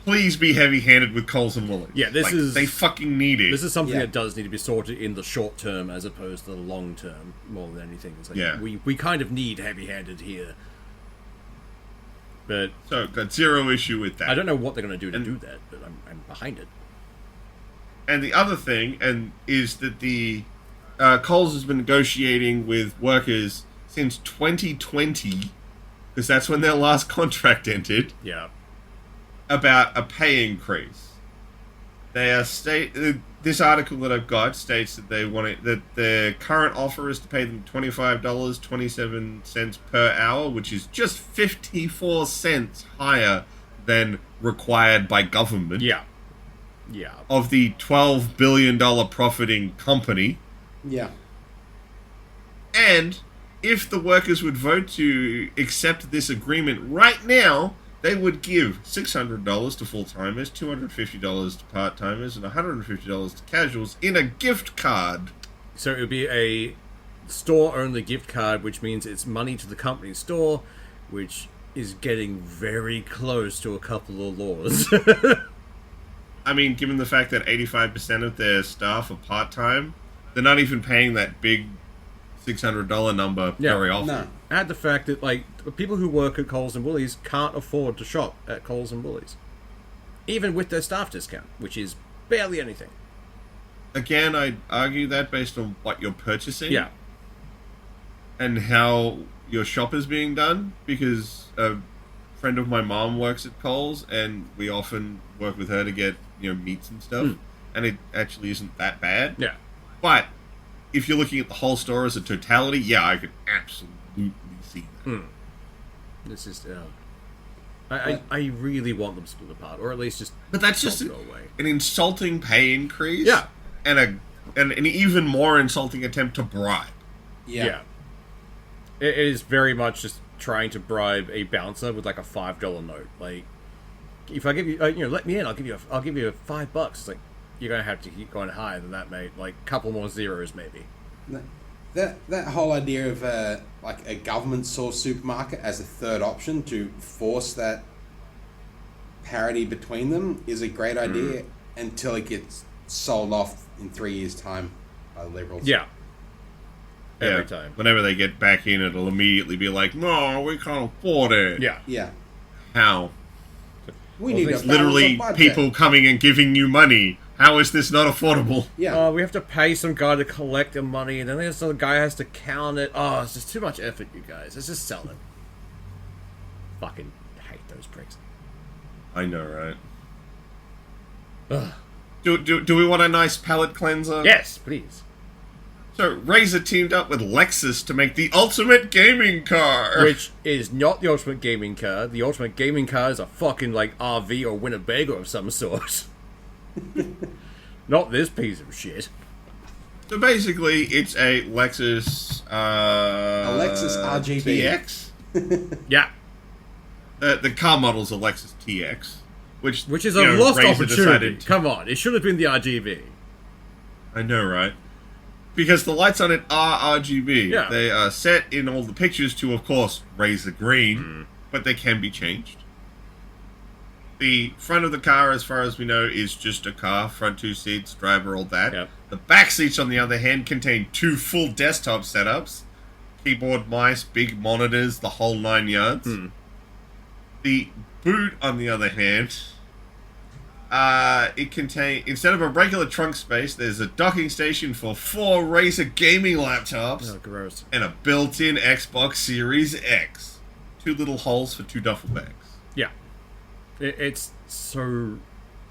[SPEAKER 2] Please be heavy-handed with Coles and Woolies.
[SPEAKER 4] Yeah, this is-
[SPEAKER 2] they fucking need it.
[SPEAKER 4] This is something
[SPEAKER 3] Yeah.
[SPEAKER 4] that does need to be sorted in the short term as opposed to the long term more than anything. It's like,
[SPEAKER 2] Yeah.
[SPEAKER 4] we kind of need heavy-handed here. But
[SPEAKER 2] So, got zero issue with that.
[SPEAKER 4] I don't know what they're going to do to
[SPEAKER 2] And-
[SPEAKER 4] do that, but I'm behind it.
[SPEAKER 2] And the other thing, is that the Coles has been negotiating with workers since 2020, because that's when their last contract ended,
[SPEAKER 4] Yeah.
[SPEAKER 2] about a pay increase. They are this article that I've got states that they want it, that their current offer is to pay them $25.27 per hour, which is just 54 cents higher than required by government.
[SPEAKER 4] Yeah. Yeah.
[SPEAKER 2] Of the $12 billion profiting company.
[SPEAKER 3] Yeah.
[SPEAKER 2] And if the workers would vote to accept this agreement right now, they would give $600 to full-timers, $250 to part-timers, and $150 to casuals in a gift card.
[SPEAKER 4] So it would be a store-only gift card, which means it's money to the company store, which is getting very close to a couple of laws.
[SPEAKER 2] I mean, given the fact that 85% of their staff are part-time, they're not even paying that big $600 number
[SPEAKER 4] Yeah.
[SPEAKER 2] very often.
[SPEAKER 3] No.
[SPEAKER 4] Add the fact that, like, people who work at Coles and Woolies can't afford to shop at Coles and Woolies. Even with their staff discount, which is barely anything.
[SPEAKER 2] Again, I'd argue that based on what you're purchasing.
[SPEAKER 4] Yeah.
[SPEAKER 2] And how your shop is being done, because a friend of my mom works at Coles, and we often work with her to get meats and stuff, and it actually isn't that bad.
[SPEAKER 4] Yeah.
[SPEAKER 2] But if you're looking at the whole store as a totality, yeah, I could absolutely see that.
[SPEAKER 4] This is... I really want them split apart, or at least just...
[SPEAKER 2] But that's just
[SPEAKER 4] go away.
[SPEAKER 2] an insulting pay increase,
[SPEAKER 4] Yeah.
[SPEAKER 2] and an even more insulting attempt to bribe.
[SPEAKER 3] Yeah.
[SPEAKER 4] It is very much just trying to bribe a bouncer with like a $5 note. Like, if I give you, let me in, I'll give you $5. It's like, you're gonna have to keep going higher than that, mate. Like, a couple more zeros, maybe.
[SPEAKER 3] That whole idea of like a government source supermarket as a third option to force that parity between them is a great idea until it gets sold off in 3 years' time by the Liberals.
[SPEAKER 4] Yeah. Every time.
[SPEAKER 2] Whenever they get back in, it'll immediately be like, no, we can't afford it.
[SPEAKER 4] Yeah.
[SPEAKER 3] Yeah.
[SPEAKER 2] How?
[SPEAKER 3] We need
[SPEAKER 4] it's
[SPEAKER 3] a
[SPEAKER 2] Literally
[SPEAKER 3] balanced
[SPEAKER 2] people
[SPEAKER 3] budget.
[SPEAKER 2] coming and giving you money. How is this not affordable?
[SPEAKER 3] Yeah.
[SPEAKER 4] We have to pay some guy to collect the money, and then this other guy has to count it. Oh, it's just too much effort, you guys. Let's just sell it. Fucking hate those pricks.
[SPEAKER 2] I know, right?
[SPEAKER 4] Ugh.
[SPEAKER 2] Do we want a nice palate cleanser?
[SPEAKER 4] Yes, please.
[SPEAKER 2] So, Razer teamed up with Lexus to make the ultimate gaming car.
[SPEAKER 4] Which is not the ultimate gaming car. The ultimate gaming car is a fucking, like, RV or Winnebago of some sort. Not this piece of shit.
[SPEAKER 2] So basically, it's a Lexus...
[SPEAKER 3] A Lexus RGB.
[SPEAKER 2] TX?
[SPEAKER 4] Yeah.
[SPEAKER 2] The car model's a Lexus TX. Which
[SPEAKER 4] Which is a lost
[SPEAKER 2] Razer
[SPEAKER 4] opportunity.
[SPEAKER 2] decided to-
[SPEAKER 4] Come on, it should have been the RGB.
[SPEAKER 2] I know, right? Because the lights on it are RGB.
[SPEAKER 4] Yeah.
[SPEAKER 2] They are set in all the pictures to, of course, Razer green, but they can be changed. The front of the car, as far as we know, is just a car. Front two seats, driver, all that.
[SPEAKER 4] Yep.
[SPEAKER 2] The back seats, on the other hand, contain two full desktop setups. Keyboard, mice, big monitors, the whole 9 yards. The boot, on the other hand... it contains, instead of a regular trunk space, there's a docking station for 4 Razer gaming laptops
[SPEAKER 4] Oh, gross.
[SPEAKER 2] and a built-in Xbox Series X. 2 little holes for 2 duffel bags.
[SPEAKER 4] Yeah. It's so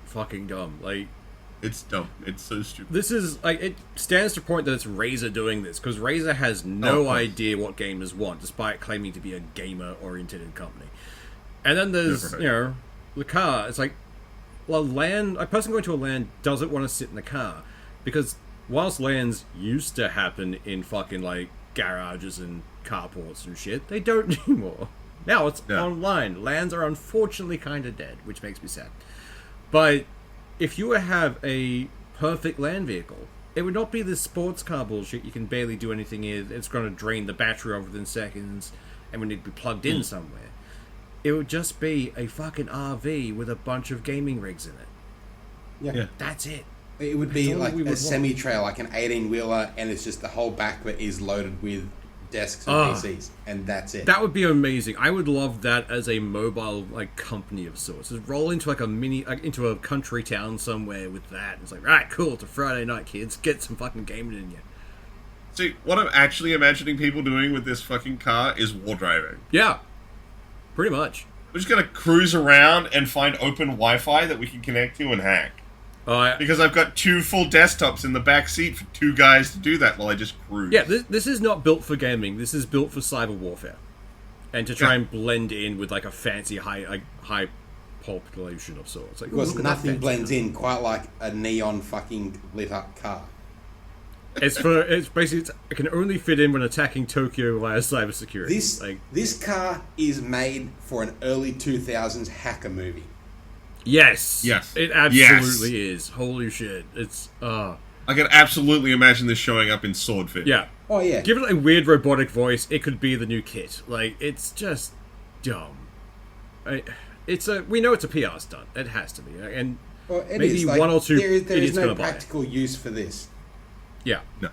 [SPEAKER 4] fucking dumb. Like,
[SPEAKER 2] It's dumb. It's so stupid.
[SPEAKER 4] this is, like, it stands to point that it's Razer doing this, because Razer has no idea what gamers want, despite claiming to be a gamer-oriented company. And then there's,
[SPEAKER 2] Never heard.
[SPEAKER 4] the car. It's like, well, a person going to a LAN doesn't want to sit in the car, because whilst LANs used to happen in fucking, like, garages and carports and shit, they don't anymore. Now it's online. LANs are unfortunately kind of dead, which makes me sad. But if you have a perfect LAN vehicle, it would not be this sports car bullshit. You can barely do anything in. It's going to drain the battery off within seconds, and we need to be plugged in somewhere. It would just be a fucking RV with a bunch of gaming rigs in it.
[SPEAKER 3] Yeah.
[SPEAKER 4] That's it.
[SPEAKER 3] It would be
[SPEAKER 4] all
[SPEAKER 3] like
[SPEAKER 4] we would
[SPEAKER 3] a
[SPEAKER 4] want.
[SPEAKER 3] semi-trailer, like an 18-wheeler, and it's just the whole back of it is loaded with desks and PCs, and that's it.
[SPEAKER 4] That would be amazing. I would love that as a mobile like company of sorts. Just roll into like a into a country town somewhere with that. It's like, right, cool. It's a Friday night, kids. Get some fucking gaming in you.
[SPEAKER 2] See, what I'm actually imagining people doing with this fucking car is war driving.
[SPEAKER 4] Yeah, pretty much.
[SPEAKER 2] We're just gonna cruise around and find open Wi-Fi that we can connect to and hack. Because I've got 2 full desktops in the back seat for 2 guys to do that while I just cruise.
[SPEAKER 4] Yeah, this is not built for gaming. This is built for cyber warfare, and to try and blend in with like a fancy high population of sorts. Like, ooh,
[SPEAKER 3] because
[SPEAKER 4] look at that
[SPEAKER 3] nothing
[SPEAKER 4] fancy
[SPEAKER 3] blends in quite like a neon fucking lit up car.
[SPEAKER 4] It's basically it can only fit in when attacking Tokyo via cybersecurity.
[SPEAKER 3] This car is made for an early 2000s hacker movie.
[SPEAKER 4] Yes,
[SPEAKER 2] Yes.
[SPEAKER 4] it absolutely is. Holy shit! It's
[SPEAKER 2] I can absolutely imagine this showing up in Swordfish.
[SPEAKER 4] yeah.
[SPEAKER 3] Oh yeah.
[SPEAKER 4] Give it a weird robotic voice, it could be the new kit. Like, it's just dumb. We know it's a PR stunt. It has to be. And
[SPEAKER 3] Well, it
[SPEAKER 4] maybe
[SPEAKER 3] is. Like,
[SPEAKER 4] one or two
[SPEAKER 3] there is
[SPEAKER 4] idiots
[SPEAKER 3] no
[SPEAKER 4] gonna buy it.
[SPEAKER 3] practical use for this.
[SPEAKER 4] Yeah.
[SPEAKER 2] No.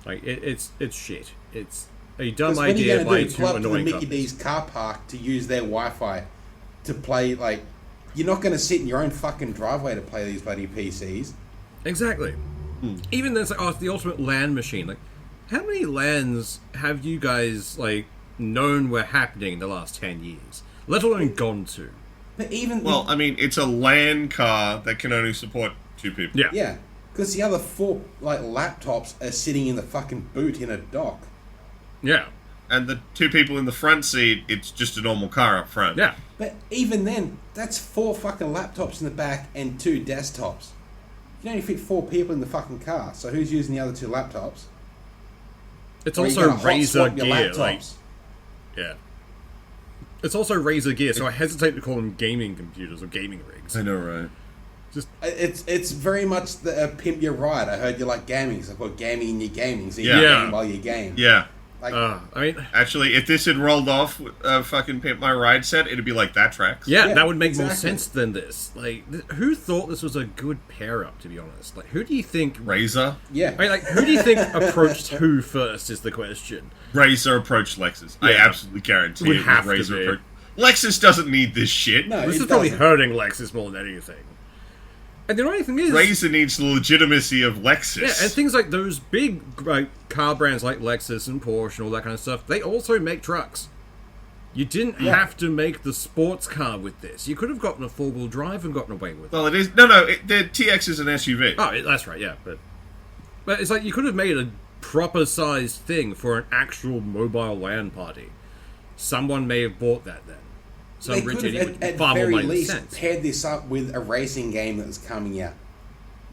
[SPEAKER 4] Like, it's shit. It's a dumb
[SPEAKER 3] Because when are you
[SPEAKER 4] idea by
[SPEAKER 3] going to
[SPEAKER 4] two
[SPEAKER 3] pull up to the
[SPEAKER 4] annoying
[SPEAKER 3] Mickey
[SPEAKER 4] companies.
[SPEAKER 3] D's car park to use their Wi-Fi to play? Like, you're not going to sit in your own fucking driveway to play these bloody PCs.
[SPEAKER 4] Exactly. Even then, it's like, oh, it's the ultimate LAN machine. Like, how many LANs have you guys, like, known were happening in the last 10 years? Let alone gone to.
[SPEAKER 3] But even
[SPEAKER 2] Well, I mean, it's a LAN car that can only support 2 people.
[SPEAKER 4] Yeah.
[SPEAKER 3] yeah, because the other 4 like laptops are sitting in the fucking boot in a dock.
[SPEAKER 4] Yeah.
[SPEAKER 2] And the 2 people in the front seat, it's just a normal car up front.
[SPEAKER 4] Yeah.
[SPEAKER 3] But even then, that's 4 fucking laptops in the back and 2 desktops. You can only fit 4 people in the fucking car. So who's using the other 2 laptops?
[SPEAKER 4] It's
[SPEAKER 3] Or are you
[SPEAKER 4] also
[SPEAKER 3] gonna hot
[SPEAKER 4] Razer
[SPEAKER 3] swap your
[SPEAKER 4] gear. Like,
[SPEAKER 3] laptops?
[SPEAKER 4] yeah. It's also Razer gear, so I hesitate to call them gaming computers or gaming rigs.
[SPEAKER 2] I know, right?
[SPEAKER 3] It's very much the pimp your ride. I heard you like gaming, so I've got gaming in your gaming, so you
[SPEAKER 2] Yeah.
[SPEAKER 3] can game while you game.
[SPEAKER 2] Yeah.
[SPEAKER 3] Like,
[SPEAKER 4] I mean,
[SPEAKER 2] Actually, if this had rolled off a fucking Pimp My Ride set, it'd be like, that tracks.
[SPEAKER 4] yeah,
[SPEAKER 3] Yeah,
[SPEAKER 4] that would make more
[SPEAKER 3] exactly.
[SPEAKER 4] sense than this. Like, who thought this was a good pair up? To be honest, like, who do you think?
[SPEAKER 2] Razer?
[SPEAKER 3] yeah.
[SPEAKER 4] I mean, like, who do you think approached who first? Is the question.
[SPEAKER 2] Razer approached Lexus. I
[SPEAKER 4] Yeah.
[SPEAKER 2] absolutely guarantee
[SPEAKER 4] Would
[SPEAKER 2] it was
[SPEAKER 4] have to
[SPEAKER 2] Razer
[SPEAKER 4] be.
[SPEAKER 2] approached. Lexus doesn't need this shit.
[SPEAKER 3] No,
[SPEAKER 4] This
[SPEAKER 3] it
[SPEAKER 4] is probably
[SPEAKER 3] doesn't.
[SPEAKER 4] hurting Lexus more than anything. And the only thing is,
[SPEAKER 2] Razer needs the legitimacy of Lexus.
[SPEAKER 4] yeah, and things like those big car brands like Lexus and Porsche and all that kind of stuff, they also make trucks. You didn't have to make the sports car with this. You could have gotten a 4-wheel drive and gotten away with it.
[SPEAKER 2] Well, it is. No, the TX is an SUV.
[SPEAKER 4] Oh, that's right, yeah. But it's like you could have made a proper sized thing for an actual mobile LAN party. Someone may have bought that then.
[SPEAKER 3] They
[SPEAKER 4] Some rich
[SPEAKER 3] could
[SPEAKER 4] idiot
[SPEAKER 3] have,
[SPEAKER 4] would
[SPEAKER 3] at
[SPEAKER 4] far more
[SPEAKER 3] very
[SPEAKER 4] money
[SPEAKER 3] least,
[SPEAKER 4] sense.
[SPEAKER 3] paired this up with a racing game that was coming out.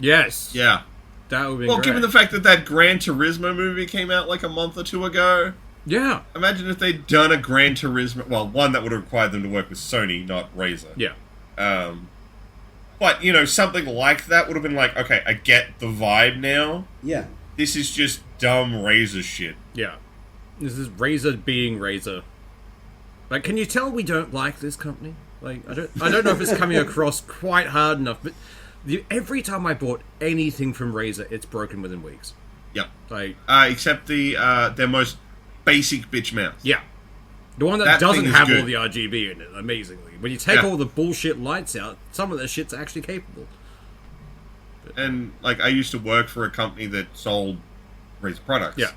[SPEAKER 4] Yes.
[SPEAKER 2] Yeah.
[SPEAKER 4] That would be
[SPEAKER 2] Well,
[SPEAKER 4] great.
[SPEAKER 2] given the fact that Gran Turismo movie came out like a month or 2 ago,
[SPEAKER 4] Yeah.
[SPEAKER 2] imagine if they'd done a Gran Turismo. Well, one that would have required them to work with Sony, not Razer.
[SPEAKER 4] Yeah.
[SPEAKER 2] But, something like that would have been like, okay, I get the vibe now.
[SPEAKER 3] Yeah.
[SPEAKER 2] This is just dumb Razer shit.
[SPEAKER 4] Yeah. This is Razer being Razer. Like, can you tell we don't like this company? Like, I don't know if it's coming across quite hard enough, but every time I bought anything from Razer, it's broken within weeks.
[SPEAKER 2] Yep.
[SPEAKER 4] Like,
[SPEAKER 2] Except their most basic bitch mouse.
[SPEAKER 4] yeah. The one that
[SPEAKER 2] That
[SPEAKER 4] doesn't
[SPEAKER 2] thing is
[SPEAKER 4] have
[SPEAKER 2] good.
[SPEAKER 4] all the RGB in it, amazingly. When you take
[SPEAKER 2] Yeah.
[SPEAKER 4] all the bullshit lights out, some of the shit's actually capable.
[SPEAKER 2] And, I used to work for a company that sold Razer products.
[SPEAKER 4] Yeah.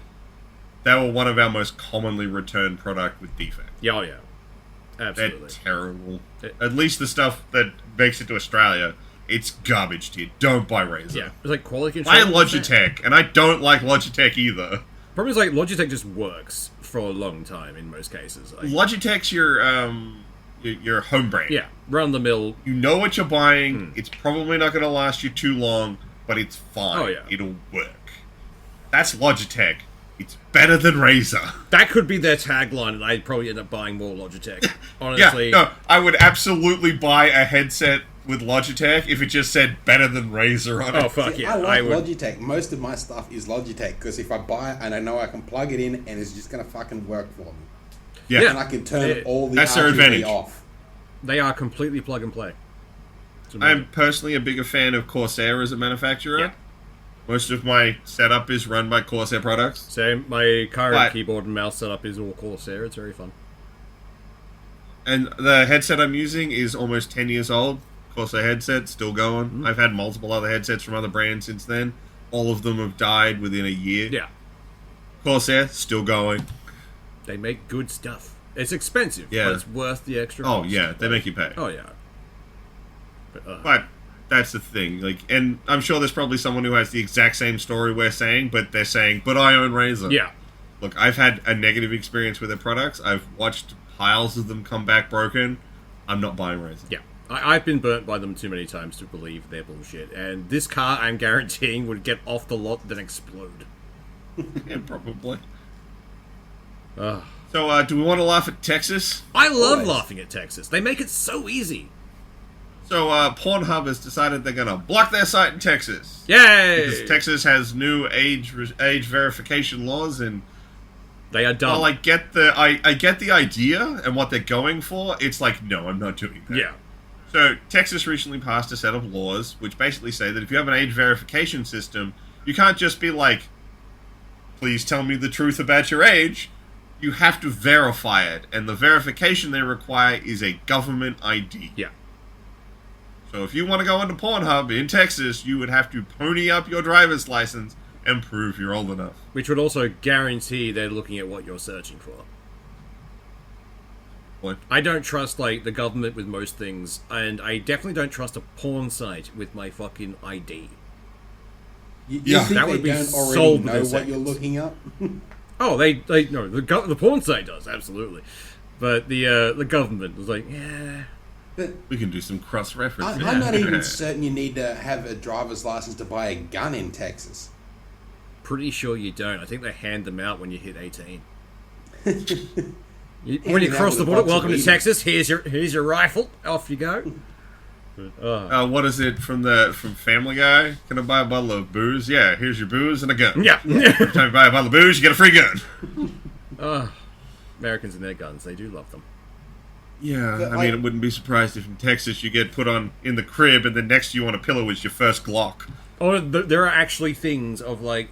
[SPEAKER 2] They were one of our most commonly returned product with defect.
[SPEAKER 4] Yeah, oh yeah.
[SPEAKER 2] They're
[SPEAKER 4] Absolutely.
[SPEAKER 2] terrible. At least the stuff that makes it to Australia, it's garbage tier. Don't buy Razer.
[SPEAKER 4] Yeah. It's like quality control.
[SPEAKER 2] Buy Logitech, and I don't like Logitech either.
[SPEAKER 4] Problem is, like, Logitech just works for a long time in most cases. Like,
[SPEAKER 2] Logitech's your home brand.
[SPEAKER 4] yeah, run the mill.
[SPEAKER 2] You know what you're buying. It's probably not going to last you too long, but it's fine.
[SPEAKER 4] Oh, yeah.
[SPEAKER 2] It'll work. That's Logitech. It's better than Razer.
[SPEAKER 4] That could be their tagline, and I'd probably end up buying more Logitech. Honestly.
[SPEAKER 2] Yeah, no, I would absolutely buy a headset with Logitech if it just said better than Razer on it.
[SPEAKER 4] Oh, fuck
[SPEAKER 3] See,
[SPEAKER 4] yeah.
[SPEAKER 3] I like
[SPEAKER 4] would.
[SPEAKER 3] Logitech. Most of my stuff is Logitech because if I buy it and I know I can plug it in and it's just going to fucking work for me.
[SPEAKER 2] Yeah.
[SPEAKER 3] And I can turn
[SPEAKER 4] Yeah.
[SPEAKER 3] all the
[SPEAKER 2] That's their
[SPEAKER 3] RGB
[SPEAKER 2] advantage.
[SPEAKER 3] off.
[SPEAKER 4] They are completely plug and play. It's
[SPEAKER 2] I'm
[SPEAKER 4] amazing.
[SPEAKER 2] personally a bigger fan of Corsair as a manufacturer.
[SPEAKER 4] Yeah.
[SPEAKER 2] Most of my setup is run by Corsair products.
[SPEAKER 4] Same. My current
[SPEAKER 2] But-
[SPEAKER 4] keyboard and mouse setup is all Corsair. It's very fun.
[SPEAKER 2] And the headset I'm using is almost 10 years old. Corsair headset, still going.
[SPEAKER 4] Mm-hmm.
[SPEAKER 2] I've had multiple other headsets from other brands since then. All of them have died within a year.
[SPEAKER 4] Yeah.
[SPEAKER 2] Corsair, still going.
[SPEAKER 4] They make good stuff. It's expensive,
[SPEAKER 2] Yeah.
[SPEAKER 4] but it's worth the extra
[SPEAKER 2] Oh,
[SPEAKER 4] cost.
[SPEAKER 2] yeah, they make you pay.
[SPEAKER 4] Oh, yeah.
[SPEAKER 2] But that's the thing. And I'm sure there's probably someone who has the exact same story we're saying, but they're saying, but I own Razer.
[SPEAKER 4] Yeah.
[SPEAKER 2] Look, I've had a negative experience with their products. I've watched piles of them come back broken. I'm not buying Razer.
[SPEAKER 4] Yeah. I've been burnt by them too many times to believe they're bullshit. And this car, I'm guaranteeing, would get off the lot then explode.
[SPEAKER 2] Yeah, probably.
[SPEAKER 4] Ugh.
[SPEAKER 2] So, do we want to laugh at Texas?
[SPEAKER 4] I love
[SPEAKER 3] Always.
[SPEAKER 4] laughing at Texas. They make it so easy.
[SPEAKER 2] So Pornhub has decided they're going to block their site in Texas.
[SPEAKER 4] Yay!
[SPEAKER 2] Because Texas has new age verification laws, and
[SPEAKER 4] They are dumb.
[SPEAKER 2] while I get the idea and what they're going for, it's like, no, I'm not doing that.
[SPEAKER 4] Yeah.
[SPEAKER 2] So Texas recently passed a set of laws which basically say that if you have an age verification system, you can't just be like, please tell me the truth about your age. You have to verify it, and the verification they require is a government ID.
[SPEAKER 4] Yeah.
[SPEAKER 2] So if you want to go into Pornhub in Texas, you would have to pony up your driver's license and prove you're old enough.
[SPEAKER 4] Which would also guarantee they're looking at what you're searching for.
[SPEAKER 2] What?
[SPEAKER 4] I don't trust, like, the government with most things, and I definitely don't trust a porn site with my fucking ID.
[SPEAKER 3] You
[SPEAKER 2] Yeah.
[SPEAKER 3] think
[SPEAKER 4] That
[SPEAKER 3] they
[SPEAKER 4] would be
[SPEAKER 3] don't already
[SPEAKER 4] sold
[SPEAKER 3] know
[SPEAKER 4] within
[SPEAKER 3] what
[SPEAKER 4] seconds.
[SPEAKER 3] you're looking up?
[SPEAKER 4] Oh, they no, the porn site does, absolutely. But the government was like, yeah.
[SPEAKER 3] But
[SPEAKER 2] We can do some cross-referencing.
[SPEAKER 3] I'm not even certain you need to have a driver's license to buy a gun in Texas.
[SPEAKER 4] Pretty sure you don't. I think they hand them out when you hit 18. When you
[SPEAKER 3] Handing out
[SPEAKER 4] cross
[SPEAKER 3] with
[SPEAKER 4] the
[SPEAKER 3] a
[SPEAKER 4] border,
[SPEAKER 3] box of
[SPEAKER 4] welcome to
[SPEAKER 3] weed.
[SPEAKER 4] Texas. Here's your rifle. Off you go. But,
[SPEAKER 2] What is it from Family Guy? Can I buy a bottle of booze? Yeah, here's your booze and a gun.
[SPEAKER 4] yeah.
[SPEAKER 2] Every time you buy a bottle of booze, you get a free gun.
[SPEAKER 4] Americans and their guns. They do love them.
[SPEAKER 2] Yeah,
[SPEAKER 3] But,
[SPEAKER 2] I mean, it wouldn't be surprised if in Texas you get put on in the crib and then next to you on a pillow is your first Glock.
[SPEAKER 4] Oh, there are actually things of like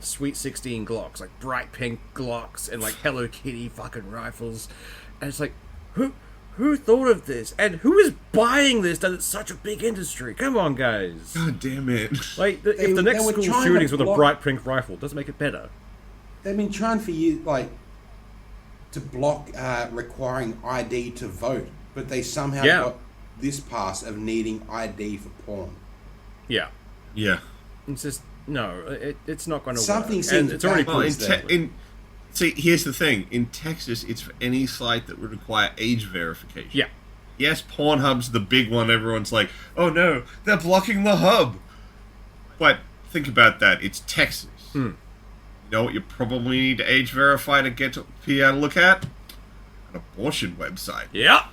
[SPEAKER 4] Sweet 16 Glocks, like bright pink Glocks, and like Hello Kitty fucking rifles, and it's like, who thought of this, and who is buying this? That it's such a big industry. Come on, guys.
[SPEAKER 2] God damn it.
[SPEAKER 4] Like,
[SPEAKER 3] They-
[SPEAKER 4] if the next
[SPEAKER 3] they were
[SPEAKER 4] school
[SPEAKER 3] trying to
[SPEAKER 4] shootings with a
[SPEAKER 3] block-
[SPEAKER 4] bright pink rifle doesn't make it better.
[SPEAKER 3] They've been trying for years, like, to block requiring ID to vote, but they somehow
[SPEAKER 4] Yeah.
[SPEAKER 3] got this pass of needing ID for porn.
[SPEAKER 4] Yeah,
[SPEAKER 2] Yeah.
[SPEAKER 4] it's just no, it's not going to
[SPEAKER 3] Something
[SPEAKER 4] work.
[SPEAKER 3] seems
[SPEAKER 4] And it's already
[SPEAKER 3] bad.
[SPEAKER 2] Well,
[SPEAKER 4] proved.
[SPEAKER 2] see, here's the thing. In Texas, it's for any site that would require age verification.
[SPEAKER 4] Yeah,
[SPEAKER 2] Yes, Pornhub's the big one. Everyone's like, oh no, they're blocking the hub. But think about that. It's Texas. You know what you probably need to age verify to get to be able to look at? An abortion website.
[SPEAKER 4] yeah,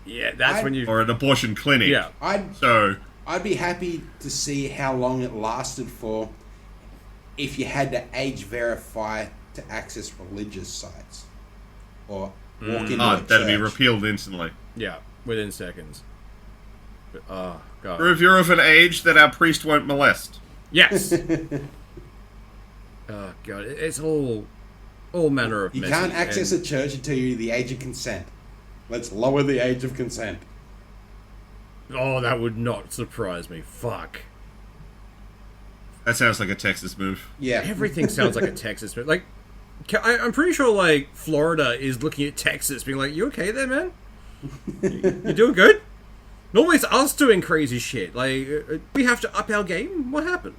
[SPEAKER 4] yeah. That's when you.
[SPEAKER 2] Or an abortion clinic.
[SPEAKER 4] Yeah,
[SPEAKER 3] I'd be happy to see how long it lasted for if you had to age verify to access religious sites or walk into a
[SPEAKER 2] that'd be
[SPEAKER 3] church.
[SPEAKER 2] repealed instantly.
[SPEAKER 4] yeah, within seconds. But, oh god.
[SPEAKER 2] Or if you're of an age that our priest won't molest.
[SPEAKER 4] Yes. Oh god, it's all manner of.
[SPEAKER 3] You
[SPEAKER 4] messy,
[SPEAKER 3] can't access
[SPEAKER 4] and-
[SPEAKER 3] a church until you're the age of consent. Let's lower the age of consent.
[SPEAKER 4] Oh, that would not surprise me. Fuck.
[SPEAKER 2] That sounds like a Texas move.
[SPEAKER 3] Yeah.
[SPEAKER 4] Everything sounds like a Texas. Like, I'm pretty sure like Florida is looking at Texas, being like, "You okay there, man? You doing good?" Normally it's us doing crazy shit. Like, we have to up our game. What happened?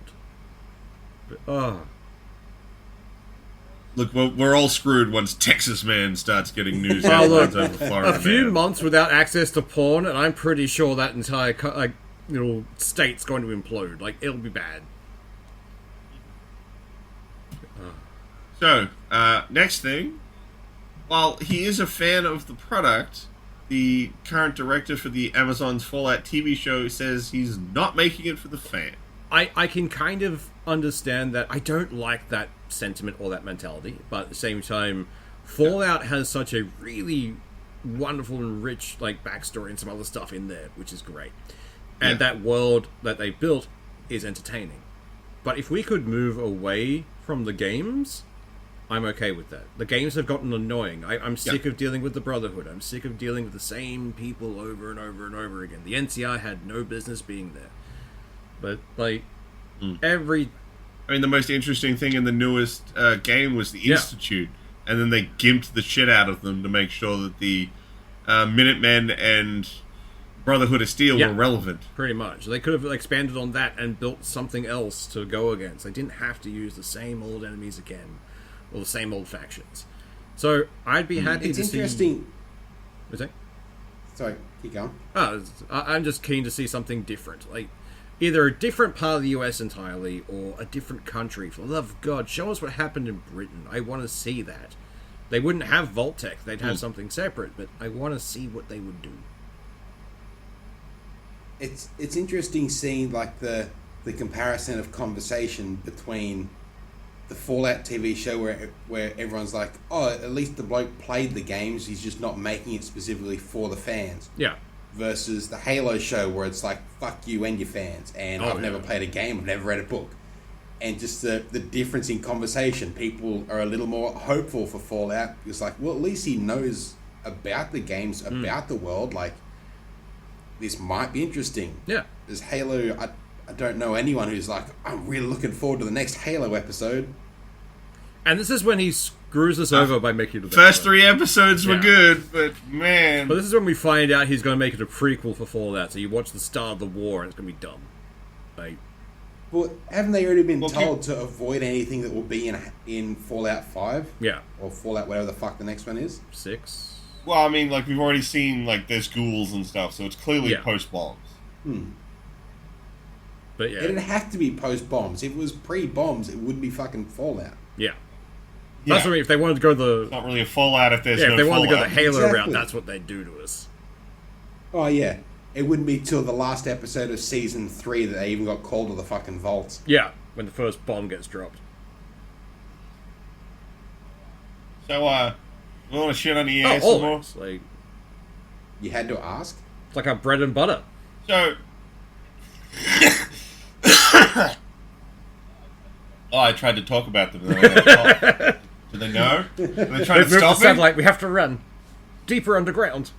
[SPEAKER 4] But, oh.
[SPEAKER 2] Look, we're all screwed once Texas man starts getting news
[SPEAKER 4] Well,
[SPEAKER 2] headlines
[SPEAKER 4] look,
[SPEAKER 2] over Florida
[SPEAKER 4] a few
[SPEAKER 2] man.
[SPEAKER 4] months without access to porn, and I'm pretty sure that entire state's going to implode. Like, it'll be bad.
[SPEAKER 2] So, next thing, while he is a fan of the product, the current director for the Amazon's Fallout TV show says he's not making it for the fan.
[SPEAKER 4] I can kind of understand that. I don't like that sentiment or that mentality, but at the same time, Fallout has such a really wonderful and rich like backstory and some other stuff in there, which is great. And
[SPEAKER 2] Yeah.
[SPEAKER 4] that world that they built is entertaining. But if we could move away from the games, I'm okay with that. The games have gotten annoying. I'm sick of dealing with the Brotherhood. I'm sick of dealing with the same people over and over and over again. The NCR had no business being there. But, like, every...
[SPEAKER 2] I mean, the most interesting thing in the newest game was the
[SPEAKER 4] Yeah.
[SPEAKER 2] Institute, and then they gimped the shit out of them to make sure that the Minutemen and Brotherhood of Steel
[SPEAKER 4] Yeah.
[SPEAKER 2] were relevant.
[SPEAKER 4] Pretty much. They could have expanded on that and built something else to go against. They didn't have to use the same old enemies again, or the same old factions. So, I'd be happy
[SPEAKER 3] It's
[SPEAKER 4] to see...
[SPEAKER 3] interesting.
[SPEAKER 4] What's that?
[SPEAKER 3] Sorry, keep going.
[SPEAKER 4] I'm just keen to see something different. Like, either a different part of the US entirely, or a different country. For the love of God, show us what happened in Britain. I want to see that. They wouldn't have Vault-Tec. They'd have something separate, but I want to see what they would do.
[SPEAKER 3] it's interesting seeing like the comparison of conversation between the Fallout TV show where everyone's like, oh, at least the bloke played the games, he's just not making it specifically for the fans.
[SPEAKER 4] Yeah.
[SPEAKER 3] Versus the Halo show where it's like, fuck you and your fans, and I've never played a game, I've never read a book. And just the difference in conversation. People are a little more hopeful for Fallout. It's like, well, at least he knows about the games, about the world. Like, this might be interesting.
[SPEAKER 4] Yeah.
[SPEAKER 3] There's Halo. I don't know anyone who's like, I'm really looking forward to the next Halo episode.
[SPEAKER 4] And this is when he screws us over by making it a
[SPEAKER 2] First 3 episodes were good, but man.
[SPEAKER 4] But this is when we find out he's going to make it a prequel for Fallout. So you watch the start of the war and it's going to be dumb. Like,
[SPEAKER 3] well, haven't they already been told to avoid anything that will be in Fallout 5?
[SPEAKER 4] yeah.
[SPEAKER 3] Or Fallout, whatever the fuck the next one is?
[SPEAKER 4] 6.
[SPEAKER 2] Well, I mean, like, we've already seen, like, there's ghouls and stuff, so it's clearly post-bombs.
[SPEAKER 4] But yeah.
[SPEAKER 3] It'd have to be post-bombs. If it was pre-bombs, it would be fucking Fallout.
[SPEAKER 4] Yeah. That's what I mean. If they wanted to go the...
[SPEAKER 2] It's not really a Fallout if there's no
[SPEAKER 4] if they wanted
[SPEAKER 2] Fallout.
[SPEAKER 4] to go the Halo
[SPEAKER 3] Exactly.
[SPEAKER 4] route, that's what they'd do to us.
[SPEAKER 3] Oh, yeah. It wouldn't be till the last episode of Season 3 that they even got called to the fucking vaults.
[SPEAKER 4] Yeah, when the first bomb gets dropped.
[SPEAKER 2] So, you want to shit on EA some more?
[SPEAKER 4] Always. Like,
[SPEAKER 3] You had to ask?
[SPEAKER 4] it's like our bread and butter.
[SPEAKER 2] So... I tried to talk about them. And then I stopped. Do they know? Are they trying
[SPEAKER 4] They've
[SPEAKER 2] to
[SPEAKER 4] moved the
[SPEAKER 2] stop me?
[SPEAKER 4] satellite. We have to run deeper underground.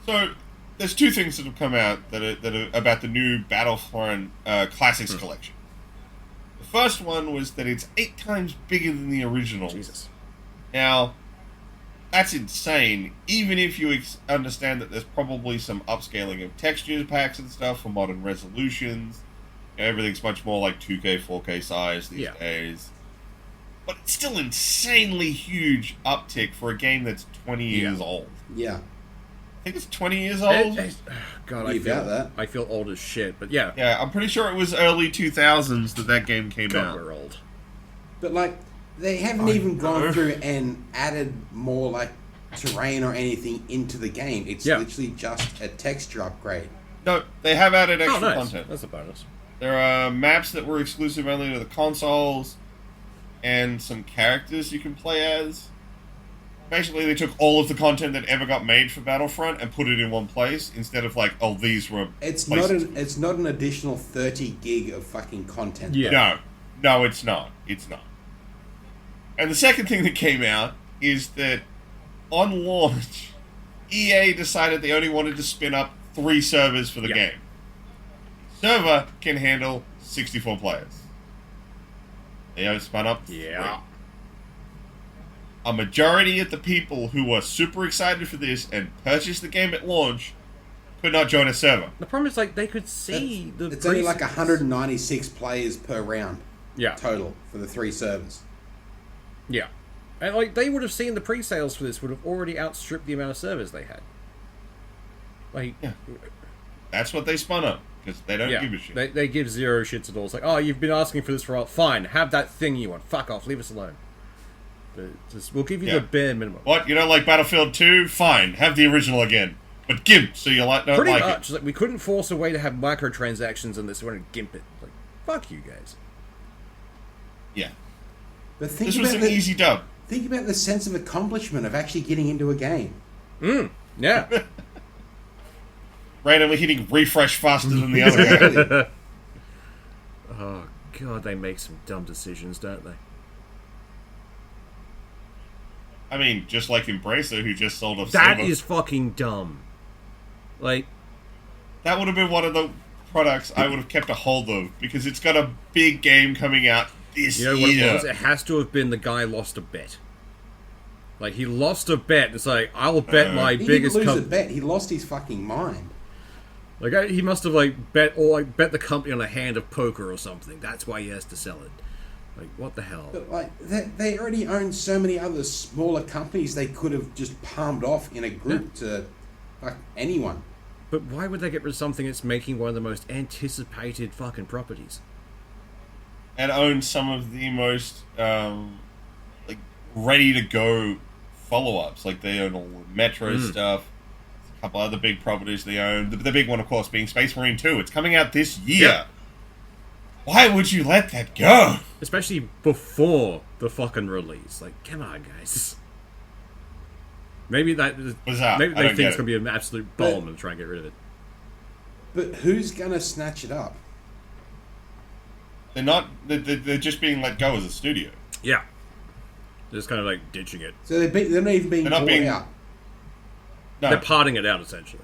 [SPEAKER 2] So, there's 2 things that have come out that are about the new Battlefront Classics collection. The first one was that it's 8 times bigger than the original.
[SPEAKER 4] Jesus.
[SPEAKER 2] Now, that's insane, even if you understand that there's probably some upscaling of texture packs and stuff for modern resolutions. Everything's much more like 2K, 4K size these days. But it's still insanely huge uptick for a game that's 20 years old.
[SPEAKER 3] Yeah.
[SPEAKER 2] I think it's 20 years old.
[SPEAKER 4] God,
[SPEAKER 3] You got that.
[SPEAKER 4] I feel old as shit. But yeah,
[SPEAKER 2] Yeah, I'm pretty sure it was early 2000s that game came
[SPEAKER 4] God,
[SPEAKER 2] out.
[SPEAKER 4] we're old.
[SPEAKER 3] But, like, they haven't even gone through and added more, like, terrain or anything into the game. It's literally just a texture upgrade.
[SPEAKER 2] No, they have added extra
[SPEAKER 4] nice.
[SPEAKER 2] content.
[SPEAKER 4] That's a bonus.
[SPEAKER 2] There are maps that were exclusive only to the consoles, and some characters you can play as. Basically, they took all of the content that ever got made for Battlefront and put it in one place, instead of like, oh, these were
[SPEAKER 3] It's
[SPEAKER 2] places.
[SPEAKER 3] it's not an additional 30 gig of fucking content.
[SPEAKER 4] Yeah.
[SPEAKER 2] No, it's not. It's not. And the second thing that came out is that on launch, EA decided they only wanted to spin up 3 servers for the game. Server can handle 64 players. They have spun up 3. A majority of the people who were super excited for this and purchased the game at launch could not join a server.
[SPEAKER 4] The problem is, like, they could see the.
[SPEAKER 3] It's only like 196 players per round total for the 3 servers.
[SPEAKER 4] Yeah. And, like, they would have seen the pre-sales for this would have already outstripped the amount of servers they had. Like,
[SPEAKER 2] That's what they spun up, because they don't give a shit.
[SPEAKER 4] They give 0 shits at all. It's like, oh, you've been asking for this for a while. Fine, have that thing you want. Fuck off, leave us alone. But just, we'll give you the bare minimum.
[SPEAKER 2] What? You don't like Battlefield 2? Fine, have the original again. But GIMP, so you don't like
[SPEAKER 4] Pretty
[SPEAKER 2] it.
[SPEAKER 4] much. Like, we couldn't force a way to have microtransactions in this. We wanted to GIMP it. Like, fuck you guys.
[SPEAKER 2] Yeah.
[SPEAKER 3] But think
[SPEAKER 2] This was
[SPEAKER 3] about
[SPEAKER 2] an easy dub.
[SPEAKER 3] Think about the sense of accomplishment of actually getting into a game.
[SPEAKER 4] Yeah.
[SPEAKER 2] Randomly hitting refresh faster than the other guy.
[SPEAKER 3] Exactly.
[SPEAKER 4] Oh, God, they make some dumb decisions, don't they?
[SPEAKER 2] I mean, just like Embracer, who just sold off
[SPEAKER 4] That
[SPEAKER 2] Silver.
[SPEAKER 4] is fucking dumb. Like,
[SPEAKER 2] That would have been one of the products I would have kept a hold of, because it's got a big game coming out this
[SPEAKER 4] you know what
[SPEAKER 2] year.
[SPEAKER 4] it was? It has to have been the guy lost a bet. Like, he lost a bet. It's like, I'll bet my
[SPEAKER 3] He
[SPEAKER 4] biggest
[SPEAKER 3] didn't lose a
[SPEAKER 4] company.
[SPEAKER 3] bet. He lost his fucking mind.
[SPEAKER 4] Like, he must have, like, bet the company on a hand of poker or something. That's why he has to sell it. Like, what the hell?
[SPEAKER 3] But like they already own so many other smaller companies they could have just palmed off in a group to fuck anyone.
[SPEAKER 4] But why would they get rid of something that's making one of the most anticipated fucking properties?
[SPEAKER 2] And owns some of the most like ready to go follow ups. Like they own all the Metro stuff, couple other big properties they own. The big one, of course, being Space Marine 2. It's coming out this year.
[SPEAKER 4] Yeah.
[SPEAKER 2] Why would you let that go?
[SPEAKER 4] Especially before the fucking release. Like, come on, guys. Maybe
[SPEAKER 2] Bizarre.
[SPEAKER 4] maybe
[SPEAKER 2] I
[SPEAKER 4] they
[SPEAKER 2] don't
[SPEAKER 4] think
[SPEAKER 2] get
[SPEAKER 4] it's
[SPEAKER 2] it.
[SPEAKER 4] going to be an absolute bomb and try and get rid of it.
[SPEAKER 3] But who's gonna snatch it up?
[SPEAKER 2] They're not. They're just being let go as a studio.
[SPEAKER 4] Yeah. They're just kind of like ditching it.
[SPEAKER 3] So they're not even being
[SPEAKER 2] They're not
[SPEAKER 3] bought
[SPEAKER 2] being-
[SPEAKER 3] out.
[SPEAKER 2] No,
[SPEAKER 4] They're parting it out, essentially.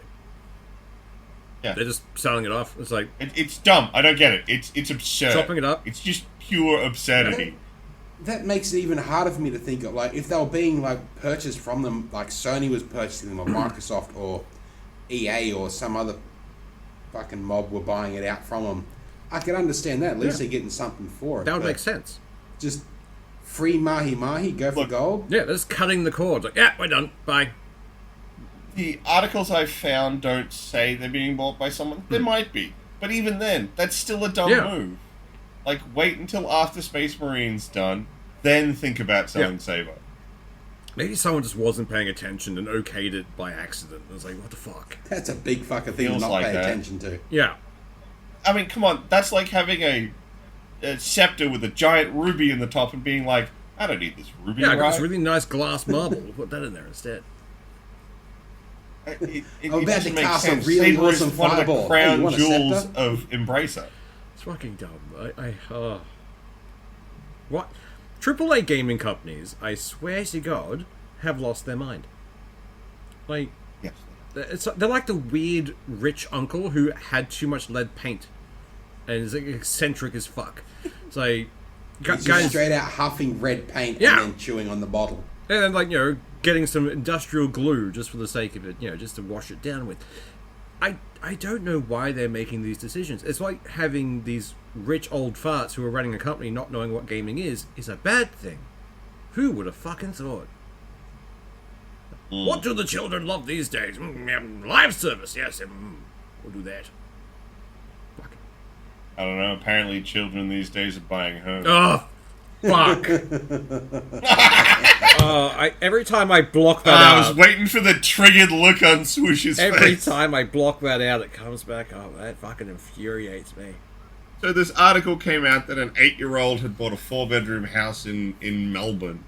[SPEAKER 2] yeah.
[SPEAKER 4] They're just selling it off. It's like,
[SPEAKER 2] It's dumb. I don't get it. It's absurd.
[SPEAKER 4] Chopping it up.
[SPEAKER 2] It's just pure absurdity.
[SPEAKER 3] That makes it even harder for me to think of, like, if they were being, like, purchased from them, like Sony was purchasing them, or Microsoft, or EA, or some other fucking mob were buying it out from them. I could understand that. At least
[SPEAKER 4] Yeah.
[SPEAKER 3] they're getting something for it.
[SPEAKER 4] that would
[SPEAKER 3] but
[SPEAKER 4] make sense.
[SPEAKER 3] Just free mahi-mahi, go for
[SPEAKER 2] Look,
[SPEAKER 3] gold.
[SPEAKER 4] Yeah, they're just cutting the cords. Like, yeah, we're done. Bye.
[SPEAKER 2] The articles I found don't say they're being bought by someone. There might be. But even then, that's still a dumb
[SPEAKER 4] Yeah.
[SPEAKER 2] move. Like, wait until after Space Marine's done, then think about selling
[SPEAKER 4] Yeah.
[SPEAKER 2] Saber.
[SPEAKER 4] Maybe someone just wasn't paying attention and okayed it by accident. It was like, what the fuck?
[SPEAKER 3] That's a big fucking thing to
[SPEAKER 2] Feels
[SPEAKER 3] not
[SPEAKER 2] like
[SPEAKER 3] pay
[SPEAKER 2] that.
[SPEAKER 3] attention to.
[SPEAKER 4] Yeah.
[SPEAKER 2] I mean, come on. That's like having a scepter with a giant ruby in the top and being like, I don't need this ruby,
[SPEAKER 4] Yeah, I got
[SPEAKER 2] right?
[SPEAKER 4] this really nice glass marble. We'll put that in there instead.
[SPEAKER 2] It
[SPEAKER 3] I'm about
[SPEAKER 2] doesn't
[SPEAKER 3] to
[SPEAKER 2] make
[SPEAKER 3] cast a
[SPEAKER 2] sense.
[SPEAKER 3] really
[SPEAKER 2] Saber is
[SPEAKER 3] awesome
[SPEAKER 2] one of
[SPEAKER 3] fireball.
[SPEAKER 2] the
[SPEAKER 3] Oh,
[SPEAKER 2] crown
[SPEAKER 3] you want a
[SPEAKER 2] jewels
[SPEAKER 3] scepter?
[SPEAKER 2] of Embracer.
[SPEAKER 4] It's fucking dumb. What? AAA gaming companies, I swear to God, have lost their mind. Like,
[SPEAKER 2] Yes.
[SPEAKER 4] they're like the weird rich uncle who had too much lead paint and is like eccentric as fuck. It's like,
[SPEAKER 3] He's just
[SPEAKER 4] guys,
[SPEAKER 3] straight out huffing red paint
[SPEAKER 4] Yeah.
[SPEAKER 3] and then chewing on the bottle.
[SPEAKER 4] and then, like, you know, getting some industrial glue just for the sake of it, you know, just to wash it down with. I don't know why they're making these decisions. It's like having these rich old farts who are running a company not knowing what gaming is a bad thing. Who would have fucking thought? What do the children love these days? Live service, yes. We'll do that. Fuck.
[SPEAKER 2] I don't know. Apparently, children these days are buying homes.
[SPEAKER 4] Oh, fuck. Every time I block that
[SPEAKER 2] I
[SPEAKER 4] out.
[SPEAKER 2] was waiting for the triggered look on Swoosh's
[SPEAKER 4] Every
[SPEAKER 2] face.
[SPEAKER 4] time I block that out, it comes back up. That fucking infuriates me.
[SPEAKER 2] So this article came out that an 8-year-old had bought a 4-bedroom house in Melbourne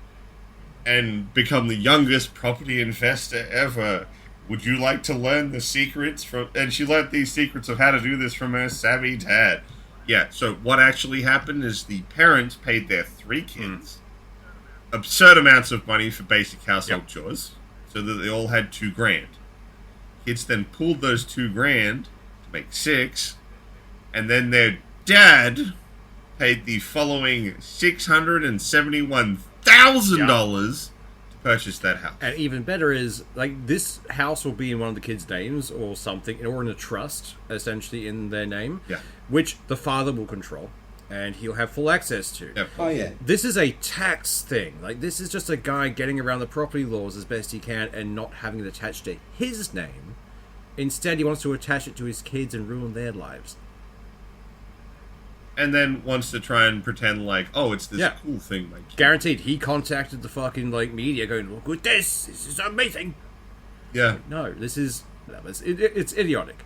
[SPEAKER 2] and become the youngest property investor ever. Would you like to learn the secrets from... And she learned these secrets of how to do this from her savvy dad. Yeah, so what actually happened is the parents paid their 3 kids absurd amounts of money for basic household chores, so that they all had $2,000. Kids then pooled those $2,000 to make 6, and then their dad paid the following $671,000 to purchase that house.
[SPEAKER 4] And even better is, like, this house will be in one of the kids' names or something, or in a trust, essentially, in their name,
[SPEAKER 2] Yeah.
[SPEAKER 4] which the father will control, and he'll have full access to.
[SPEAKER 2] Yep.
[SPEAKER 3] Oh, yeah.
[SPEAKER 4] This is a tax thing. Like, this is just a guy getting around the property laws as best he can and not having it attached to his name. Instead, he wants to attach it to his kids and ruin their lives.
[SPEAKER 2] And then wants to try and pretend like, oh, it's this
[SPEAKER 4] Yeah.
[SPEAKER 2] cool thing, my kid.
[SPEAKER 4] Guaranteed, he contacted the fucking, like, media going, look at this is amazing.
[SPEAKER 2] Yeah.
[SPEAKER 4] No, this is... It's idiotic.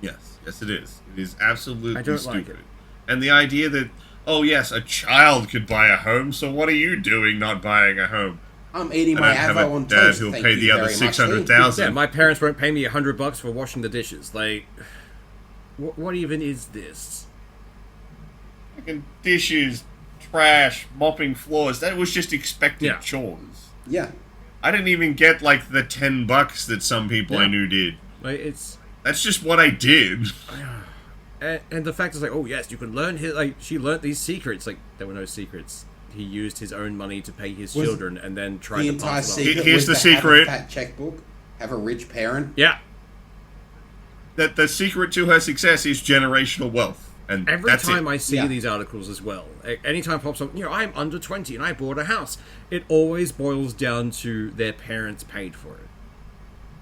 [SPEAKER 2] Yes, yes, it is. It is absolutely
[SPEAKER 4] I don't
[SPEAKER 2] stupid.
[SPEAKER 4] like it.
[SPEAKER 2] And the idea that, oh yes, a child could buy a home, so what are you doing not buying a home?
[SPEAKER 3] I'm eating
[SPEAKER 2] I
[SPEAKER 3] my
[SPEAKER 2] don't have
[SPEAKER 3] Avo
[SPEAKER 2] a
[SPEAKER 3] on
[SPEAKER 2] dad
[SPEAKER 3] toast.
[SPEAKER 2] who'll
[SPEAKER 3] Thank
[SPEAKER 2] pay
[SPEAKER 3] you
[SPEAKER 2] the other
[SPEAKER 3] very much, Lee.
[SPEAKER 2] 600,000.
[SPEAKER 4] Yeah, my parents won't pay me $100 for washing the dishes. Like, what even is this?
[SPEAKER 2] Fucking dishes, trash, mopping floors. That was just expected
[SPEAKER 4] Yeah.
[SPEAKER 2] chores.
[SPEAKER 3] Yeah.
[SPEAKER 2] I didn't even get like the $10 that some people I
[SPEAKER 4] Yeah.
[SPEAKER 2] knew did.
[SPEAKER 4] Like, it's...
[SPEAKER 2] That's just what I did.
[SPEAKER 4] And the fact is, like, oh yes, you can learn his, like, she learnt these secrets. Like, there were no secrets. He used his own money to pay his
[SPEAKER 3] Was
[SPEAKER 4] children and then tried
[SPEAKER 3] The
[SPEAKER 4] to
[SPEAKER 3] entire
[SPEAKER 4] pass it on.
[SPEAKER 3] secret
[SPEAKER 2] Here's
[SPEAKER 3] was
[SPEAKER 2] the
[SPEAKER 3] to have
[SPEAKER 2] secret.
[SPEAKER 3] a fat checkbook, have a rich parent.
[SPEAKER 4] Yeah.
[SPEAKER 2] That the secret to her success is generational wealth, and
[SPEAKER 4] Every
[SPEAKER 2] that's
[SPEAKER 4] time
[SPEAKER 2] it.
[SPEAKER 4] I see
[SPEAKER 3] Yeah.
[SPEAKER 4] these articles as well, anytime it pops up, you know, I'm under 20 and I bought a house. It always boils down to their parents paid for it.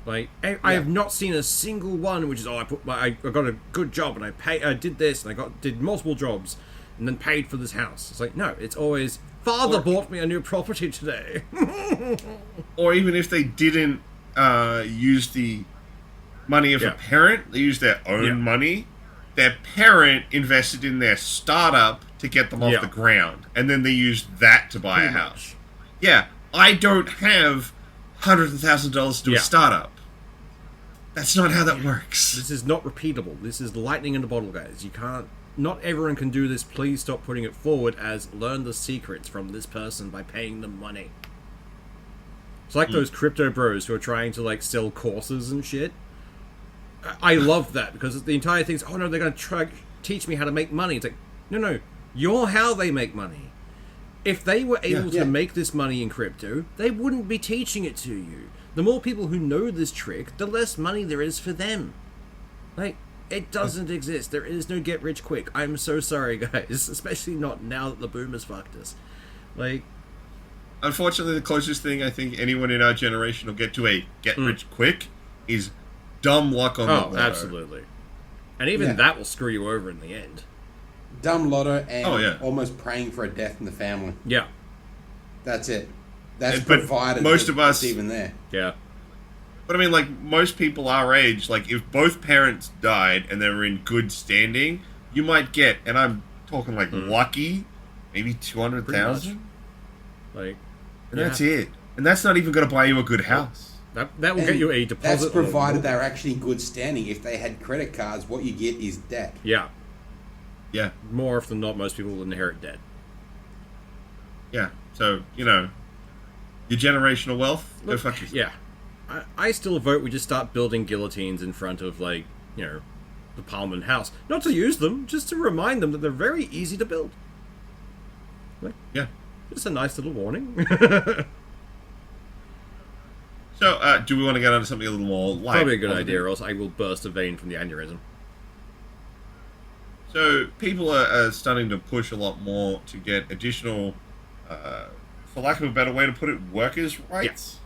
[SPEAKER 4] Like, I have not seen a single one which is, I got a good job and I did this and did multiple jobs and then paid for this house. It's like, no, it's always, father bought me a new property today.
[SPEAKER 2] Or even if they didn't use the money of
[SPEAKER 4] Yeah.
[SPEAKER 2] a parent. They use their own
[SPEAKER 4] Yeah.
[SPEAKER 2] money. Their parent invested in their startup to get them off
[SPEAKER 4] Yeah.
[SPEAKER 2] the ground, and then they used that to buy
[SPEAKER 4] Pretty
[SPEAKER 2] a
[SPEAKER 4] much.
[SPEAKER 2] house. Yeah, I don't have hundreds of thousands of dollars to do
[SPEAKER 4] Yeah.
[SPEAKER 2] a startup. That's not how that works.
[SPEAKER 4] This is not repeatable. This is lightning in a bottle, guys. You can't. Not everyone can do this. Please stop putting it forward as learn the secrets from this person by paying them money. It's like those crypto bros who are trying to like sell courses and shit. I love that because the entire thing's, oh no, they're going to try teach me how to make money. It's like, no, you're how they make money. If they were able
[SPEAKER 3] Yeah.
[SPEAKER 4] to make this money in crypto, they wouldn't be teaching it to you. The more people who know this trick, the less money there is for them. Like, it doesn't exist. There is no get rich quick. I'm so sorry, guys. Especially not now that the boomers fucked us. Like,
[SPEAKER 2] Unfortunately, the closest thing I think anyone in our generation will get to a get rich quick is dumb luck on the
[SPEAKER 4] oh,
[SPEAKER 2] lotto.
[SPEAKER 4] absolutely. And even
[SPEAKER 3] Yeah.
[SPEAKER 4] that will screw you over in the end.
[SPEAKER 3] Dumb lotto and
[SPEAKER 2] Oh, yeah.
[SPEAKER 3] almost praying for a death in the family.
[SPEAKER 4] Yeah.
[SPEAKER 3] That's it. That's
[SPEAKER 2] But
[SPEAKER 3] provided
[SPEAKER 2] most
[SPEAKER 3] that
[SPEAKER 2] of us-
[SPEAKER 3] it's even there.
[SPEAKER 4] Yeah.
[SPEAKER 2] But I mean, like, most people our age, like, if both parents died and they were in good standing, you might get, and I'm talking like lucky, maybe 200,000,
[SPEAKER 4] Like,
[SPEAKER 2] and that's it. And that's not even going to buy you a good house.
[SPEAKER 4] that will
[SPEAKER 3] And
[SPEAKER 4] get you a deposit.
[SPEAKER 3] That's
[SPEAKER 4] on a
[SPEAKER 3] provided they're
[SPEAKER 4] mortgage.
[SPEAKER 3] actually in good standing. If they had credit cards, what you get is debt.
[SPEAKER 4] Yeah.
[SPEAKER 2] Yeah,
[SPEAKER 4] More often than not, most people will inherit debt.
[SPEAKER 2] yeah. So, you know, your generational wealth, go
[SPEAKER 4] Look,
[SPEAKER 2] fuck yourself.
[SPEAKER 4] yeah. I still vote we just start building guillotines in front of, like, you know, the Parliament House. Not to use them, just to remind them that they're very easy to build. Like,
[SPEAKER 2] Yeah.
[SPEAKER 4] just a nice little warning.
[SPEAKER 2] So, do we want to get on to something a little more light?
[SPEAKER 4] Probably a good idea, or else I will burst a vein from the aneurysm.
[SPEAKER 2] So people are starting to push a lot more to get additional, for lack of a better way to put it, workers' rights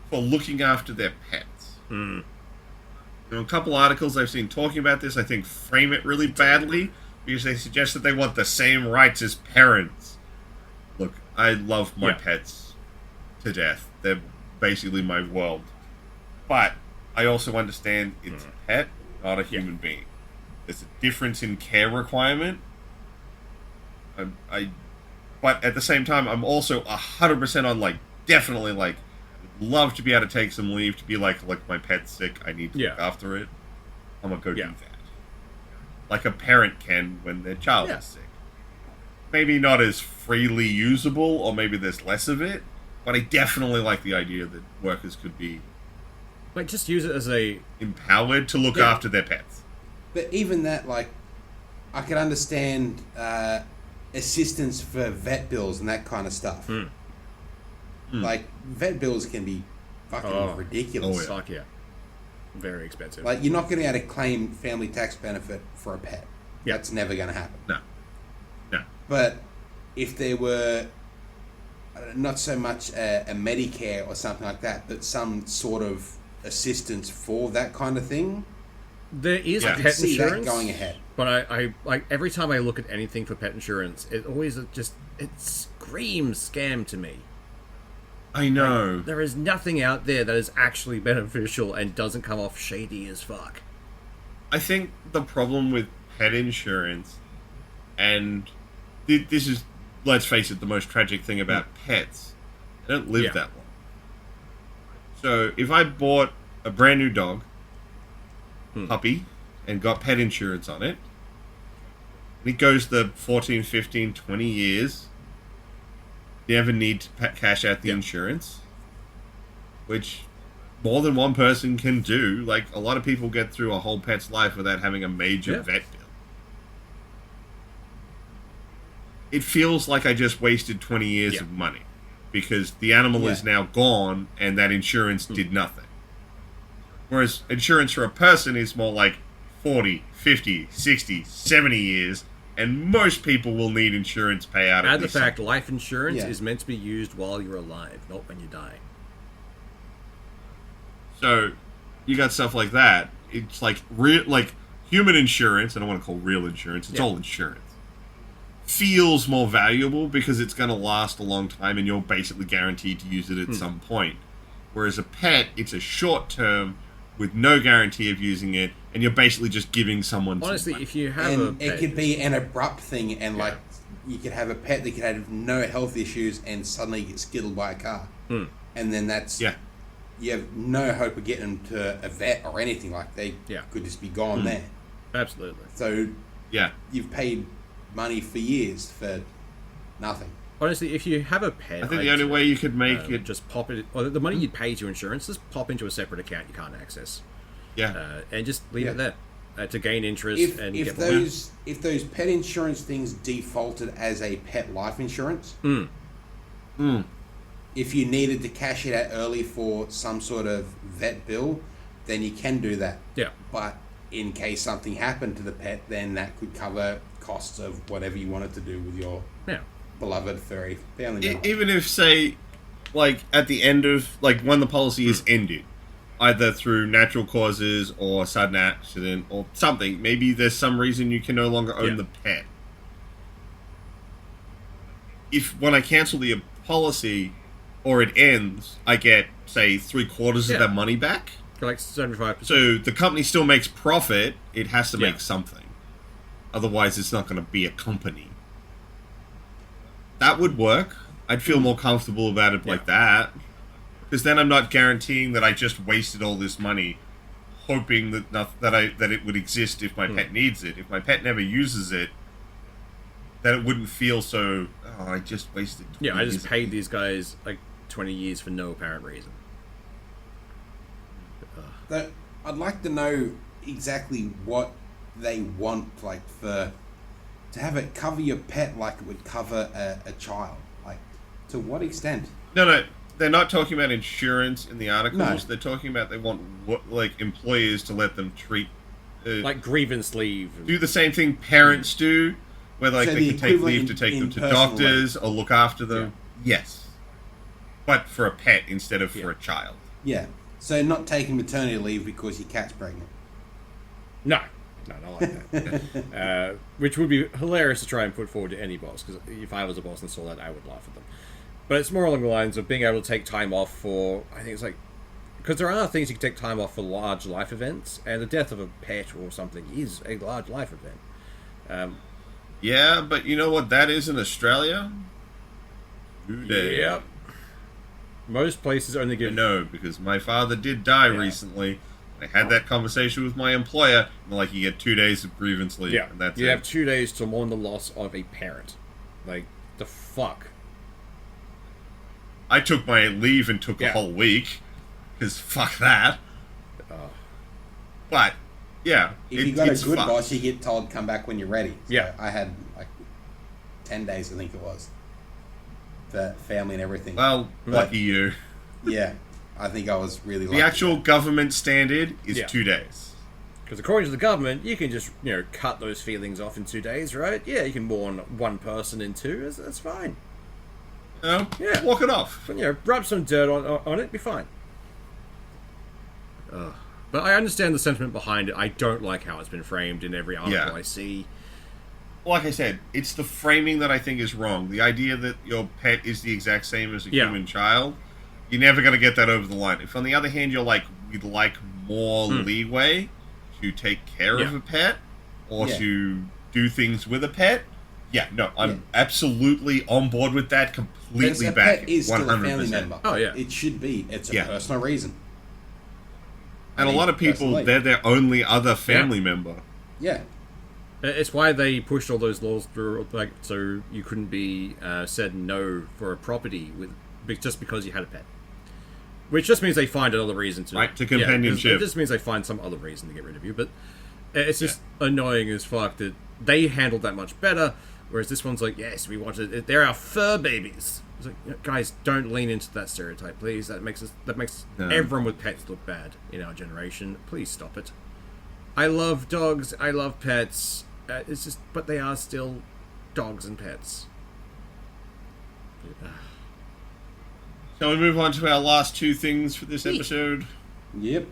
[SPEAKER 2] for looking after their pets. You know, a couple articles I've seen talking about this, I think, frame it really badly because they suggest that they want the same rights as parents. Look, I love my
[SPEAKER 4] Yeah.
[SPEAKER 2] pets to death. They're basically my world. But I also understand it's a pet, not a human being. There's a difference in care requirement. But at the same time, I'm also 100% on, like, definitely, like, love to be able to take some leave to be like my pet's sick, I need to look after it. I'm gonna go do that. Like a parent can when their child is sick. Maybe not as freely usable, or maybe there's less of it, but I definitely like the idea that workers could be
[SPEAKER 4] Like, just use it as a...
[SPEAKER 2] empowered to look after their pets.
[SPEAKER 3] But even that, like, I can understand assistance for vet bills and that kind of stuff. Like, vet bills can be fucking ridiculous.
[SPEAKER 2] Oh, yeah.
[SPEAKER 4] Fuck yeah. Very expensive.
[SPEAKER 3] Like, you're not going to be able to claim family tax benefit for a pet.
[SPEAKER 4] Yeah.
[SPEAKER 3] That's never going to happen.
[SPEAKER 2] No.
[SPEAKER 3] But if there were not so much a Medicare or something like that, but some sort of assistance for that kind of thing,
[SPEAKER 4] there is
[SPEAKER 2] Yeah.
[SPEAKER 3] I could
[SPEAKER 4] pet
[SPEAKER 3] see
[SPEAKER 4] insurance.
[SPEAKER 3] that going ahead.
[SPEAKER 4] But I like every time I look at anything for pet insurance, it always just it screams scam to me.
[SPEAKER 2] I know.
[SPEAKER 4] There is nothing out there that is actually beneficial and doesn't come off shady as fuck.
[SPEAKER 2] I think the problem with pet insurance, and this is, let's face it, the most tragic thing about pets, they don't live that long. So if I bought a brand new dog, puppy, and got pet insurance on it, and it goes the 14, 15, 20 years, you never need to cash out the insurance, which more than one person can do. Like, a lot of people get through a whole pet's life without having a major vet bill. It feels like I just wasted 20 years of money because the animal is now gone and that insurance did nothing. Whereas insurance for a person is more like 40, 50, 60, 70 years, and most people will need insurance payout.
[SPEAKER 4] Add the fact life insurance
[SPEAKER 3] Yeah.
[SPEAKER 4] is meant to be used while you're alive, not when you die.
[SPEAKER 2] So you got stuff like that. It's like real, like human insurance. I don't want to call real insurance. It's all insurance. Feels more valuable because it's going to last a long time, and you're basically guaranteed to use it at some point. Whereas a pet, it's a short term with no guarantee of using it, and you're basically just giving someone some
[SPEAKER 4] Honestly,
[SPEAKER 2] money.
[SPEAKER 4] if you have a
[SPEAKER 3] And
[SPEAKER 4] pet,
[SPEAKER 3] it could be an abrupt thing, and like you could have a pet that could have no health issues and suddenly get skittled by a car, and then that's
[SPEAKER 2] Yeah.
[SPEAKER 3] you have no hope of getting them to a vet or anything. Like they
[SPEAKER 4] Yeah.
[SPEAKER 3] could just be gone there.
[SPEAKER 4] absolutely.
[SPEAKER 3] So
[SPEAKER 2] Yeah.
[SPEAKER 3] you've paid money for years for nothing.
[SPEAKER 4] Honestly, if you have a pet,
[SPEAKER 2] I think the only way you could make it...
[SPEAKER 4] just pop it, or the money you'd pay to insurance, just pop into a separate account you can't access,
[SPEAKER 2] Yeah.
[SPEAKER 4] and just leave
[SPEAKER 3] Yeah.
[SPEAKER 4] it there to gain interest and
[SPEAKER 3] If
[SPEAKER 4] get more.
[SPEAKER 3] if those pet insurance things defaulted as a pet life insurance, if you needed to cash it out early for some sort of vet bill, then you can do that.
[SPEAKER 4] Yeah.
[SPEAKER 3] But in case something happened to the pet, then that could cover costs of whatever you wanted to do with your
[SPEAKER 4] Yeah.
[SPEAKER 3] beloved furry family member.
[SPEAKER 2] Even if, say, like, at the end of... Like, when the policy is ended, either through natural causes or sudden accident or something, maybe there's some reason you can no longer own
[SPEAKER 4] Yeah.
[SPEAKER 2] the pet. If, when I cancel the policy, or it ends, I get, say, 3/4
[SPEAKER 4] Yeah.
[SPEAKER 2] of that money back.
[SPEAKER 4] Like 75%.
[SPEAKER 2] So the company still makes profit. It has to
[SPEAKER 4] Yeah.
[SPEAKER 2] make something. Otherwise, it's not going to be a company. That would work. I'd feel more comfortable about it like that. Because then I'm not guaranteeing that I just wasted all this money hoping that that it would exist if my pet needs it. If my pet never uses it, then it wouldn't feel so, oh, I just wasted 20
[SPEAKER 4] yeah, I just
[SPEAKER 2] years.
[SPEAKER 4] paid these guys like 20 years for no apparent reason.
[SPEAKER 3] But I'd like to know exactly what they want, like to have it cover your pet like it would cover a child. Like, to what extent?
[SPEAKER 2] No, they're not talking about insurance in the articles.
[SPEAKER 3] No.
[SPEAKER 2] They're talking about they want like employers to let them treat,
[SPEAKER 4] Like grievance leave.
[SPEAKER 2] do the same thing parents do, where like
[SPEAKER 3] So
[SPEAKER 2] they
[SPEAKER 3] the
[SPEAKER 2] can take
[SPEAKER 3] equivalent
[SPEAKER 2] leave to take
[SPEAKER 3] in
[SPEAKER 2] them to
[SPEAKER 3] personal
[SPEAKER 2] doctors or look after them. Yes, but for a pet instead of for
[SPEAKER 4] Yeah.
[SPEAKER 2] a child.
[SPEAKER 3] Yeah. So not taking maternity leave because your cat's pregnant.
[SPEAKER 4] No, not like that. Which would be hilarious to try and put forward to any boss, because if I was a boss and saw that, I would laugh at them. But it's more along the lines of being able to take time off for, I think it's like, because there are things you can take time off for large life events, and the death of a pet or something is a large life event.
[SPEAKER 2] Yeah, but you know what that is in Australia? 2 days.
[SPEAKER 4] Yep. Most places only
[SPEAKER 2] I
[SPEAKER 4] give...
[SPEAKER 2] know, because my father did die recently. I had that conversation with my employer, and like, you get 2 days of grievance leave,
[SPEAKER 4] Yeah,
[SPEAKER 2] and that's
[SPEAKER 4] you
[SPEAKER 2] it.
[SPEAKER 4] have 2 days to mourn the loss of a parent. Like, the fuck?
[SPEAKER 2] I took my leave and took a
[SPEAKER 4] Yeah.
[SPEAKER 2] whole week, because fuck that. But, yeah.
[SPEAKER 3] If you got a
[SPEAKER 2] it's
[SPEAKER 3] good
[SPEAKER 2] fucked.
[SPEAKER 3] boss, you get told come back when you're ready. So
[SPEAKER 4] Yeah.
[SPEAKER 3] I had like 10 days, I think it was, for family and everything.
[SPEAKER 2] Well, lucky you.
[SPEAKER 3] Yeah. I think I was really
[SPEAKER 2] The
[SPEAKER 3] lucky.
[SPEAKER 2] actual government standard is
[SPEAKER 4] Yeah.
[SPEAKER 2] 2 days.
[SPEAKER 4] Because according to the government, you can just, cut those feelings off in 2 days, right? Yeah, you can mourn one person in two. That's fine.
[SPEAKER 2] You know?
[SPEAKER 4] Yeah.
[SPEAKER 2] Walk it off.
[SPEAKER 4] But, rub some dirt on it, be fine. But I understand the sentiment behind it. I don't like how it's been framed in every article
[SPEAKER 2] Yeah.
[SPEAKER 4] I see.
[SPEAKER 2] Like I said, it's the framing that I think is wrong. The idea that your pet is the exact same as a
[SPEAKER 4] Yeah.
[SPEAKER 2] human child, you're never going to get that over the line. If on the other hand you're like, we'd like more leeway to take care of
[SPEAKER 4] Yeah.
[SPEAKER 2] a pet or
[SPEAKER 3] Yeah.
[SPEAKER 2] to do things with a pet, yeah, no, I'm absolutely on board with that,
[SPEAKER 3] Because
[SPEAKER 2] completely
[SPEAKER 3] a
[SPEAKER 2] back
[SPEAKER 3] pet is still a family
[SPEAKER 2] 100%.
[SPEAKER 3] member.
[SPEAKER 4] Oh, yeah.
[SPEAKER 3] It should be. It's a
[SPEAKER 2] Yeah.
[SPEAKER 3] personal reason.
[SPEAKER 2] And a
[SPEAKER 3] I mean,
[SPEAKER 2] lot of people,
[SPEAKER 3] personally.
[SPEAKER 2] they're their only other family member.
[SPEAKER 3] Yeah.
[SPEAKER 4] It's why they pushed all those laws through, like, so you couldn't be said no for a property just because you had a pet. Which just means they find another reason to...
[SPEAKER 2] Right, to
[SPEAKER 4] Yeah,
[SPEAKER 2] companionship.
[SPEAKER 4] it just means they find some other reason to get rid of you. But it's just annoying as fuck that they handled that much better, whereas this one's like, yes, we wanted it. They're our fur babies. It's like, guys, don't lean into that stereotype, please. That makes
[SPEAKER 2] No.
[SPEAKER 4] everyone with pets look bad in our generation. Please stop it. I love dogs. I love pets. It's just, but they are still dogs and pets.
[SPEAKER 2] Shall we move on to our last two things for this episode?
[SPEAKER 3] Yep.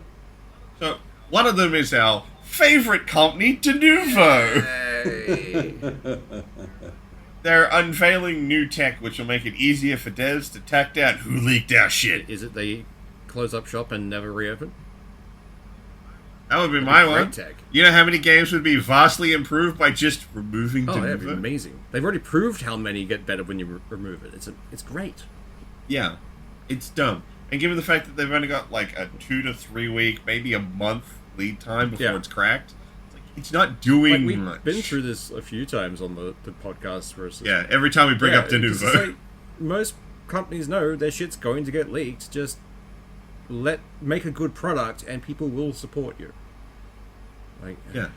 [SPEAKER 2] So, one of them is our favorite company, Denuvo. They're unveiling new tech which will make it easier for devs to track down who leaked our shit.
[SPEAKER 4] Is it the close up shop and never reopen.
[SPEAKER 2] That would be my
[SPEAKER 4] Great
[SPEAKER 2] one.
[SPEAKER 4] tech.
[SPEAKER 2] You know how many games would be vastly improved by just removing
[SPEAKER 4] Oh, that'd be
[SPEAKER 2] Denuvo?
[SPEAKER 4] amazing. They've already proved how many get better when you remove it. It's great.
[SPEAKER 2] Yeah, it's dumb. And given the fact that they've only got like a 2 to 3 week, maybe a month lead time before
[SPEAKER 4] Yeah.
[SPEAKER 2] it's cracked, it's not doing
[SPEAKER 4] Like, we've
[SPEAKER 2] much.
[SPEAKER 4] been through this a few times on the podcast. Where it's just,
[SPEAKER 2] Yeah, every time we bring up
[SPEAKER 4] it's just
[SPEAKER 2] Denuvo.
[SPEAKER 4] like, most companies know their shit's going to get leaked. Just make a good product and people will support you. Like,
[SPEAKER 2] Yeah.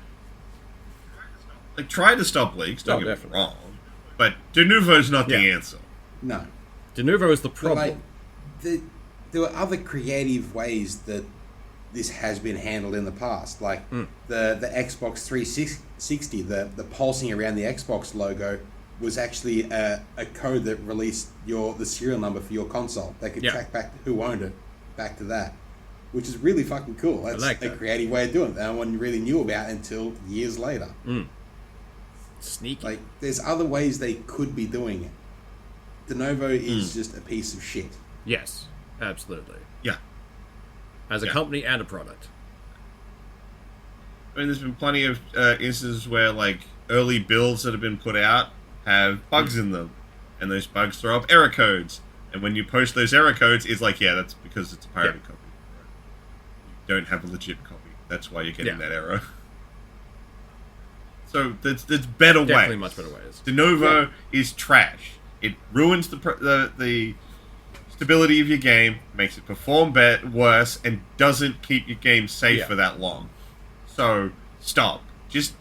[SPEAKER 2] Like, try to stop leaks, don't get me
[SPEAKER 4] definitely.
[SPEAKER 2] wrong. But Denuvo's not the
[SPEAKER 4] Yeah.
[SPEAKER 2] answer.
[SPEAKER 3] No.
[SPEAKER 4] Denuvo is the
[SPEAKER 3] But
[SPEAKER 4] problem.
[SPEAKER 3] there were other creative ways that this has been handled in the past, like the Xbox 360, the pulsing around the Xbox logo was actually a code that released the serial number for your console. They could
[SPEAKER 4] Yeah.
[SPEAKER 3] track back who owned it, back to that, which is really fucking cool. That's
[SPEAKER 4] like
[SPEAKER 3] a
[SPEAKER 4] that.
[SPEAKER 3] creative way of doing it that no one really knew about until years later.
[SPEAKER 4] Sneaky.
[SPEAKER 3] Like, there's other ways they could be doing it. Denuvo is just a piece of shit.
[SPEAKER 4] Yes, absolutely.
[SPEAKER 2] Yeah.
[SPEAKER 4] As a
[SPEAKER 2] Yeah.
[SPEAKER 4] company and a product.
[SPEAKER 2] I mean, there's been plenty of instances where, like, early builds that have been put out have bugs in them. And those bugs throw up error codes. And when you post those error codes, it's like, yeah, that's because it's a pirated
[SPEAKER 4] Yeah.
[SPEAKER 2] copy. You don't have a legit copy. That's why you're getting
[SPEAKER 4] Yeah.
[SPEAKER 2] that error. So there's better
[SPEAKER 4] Definitely
[SPEAKER 2] ways.
[SPEAKER 4] much better ways.
[SPEAKER 2] Denuvo is trash. It ruins the stability of your game, makes it perform worse, and doesn't keep your game safe
[SPEAKER 4] Yeah.
[SPEAKER 2] for that long. So stop. Just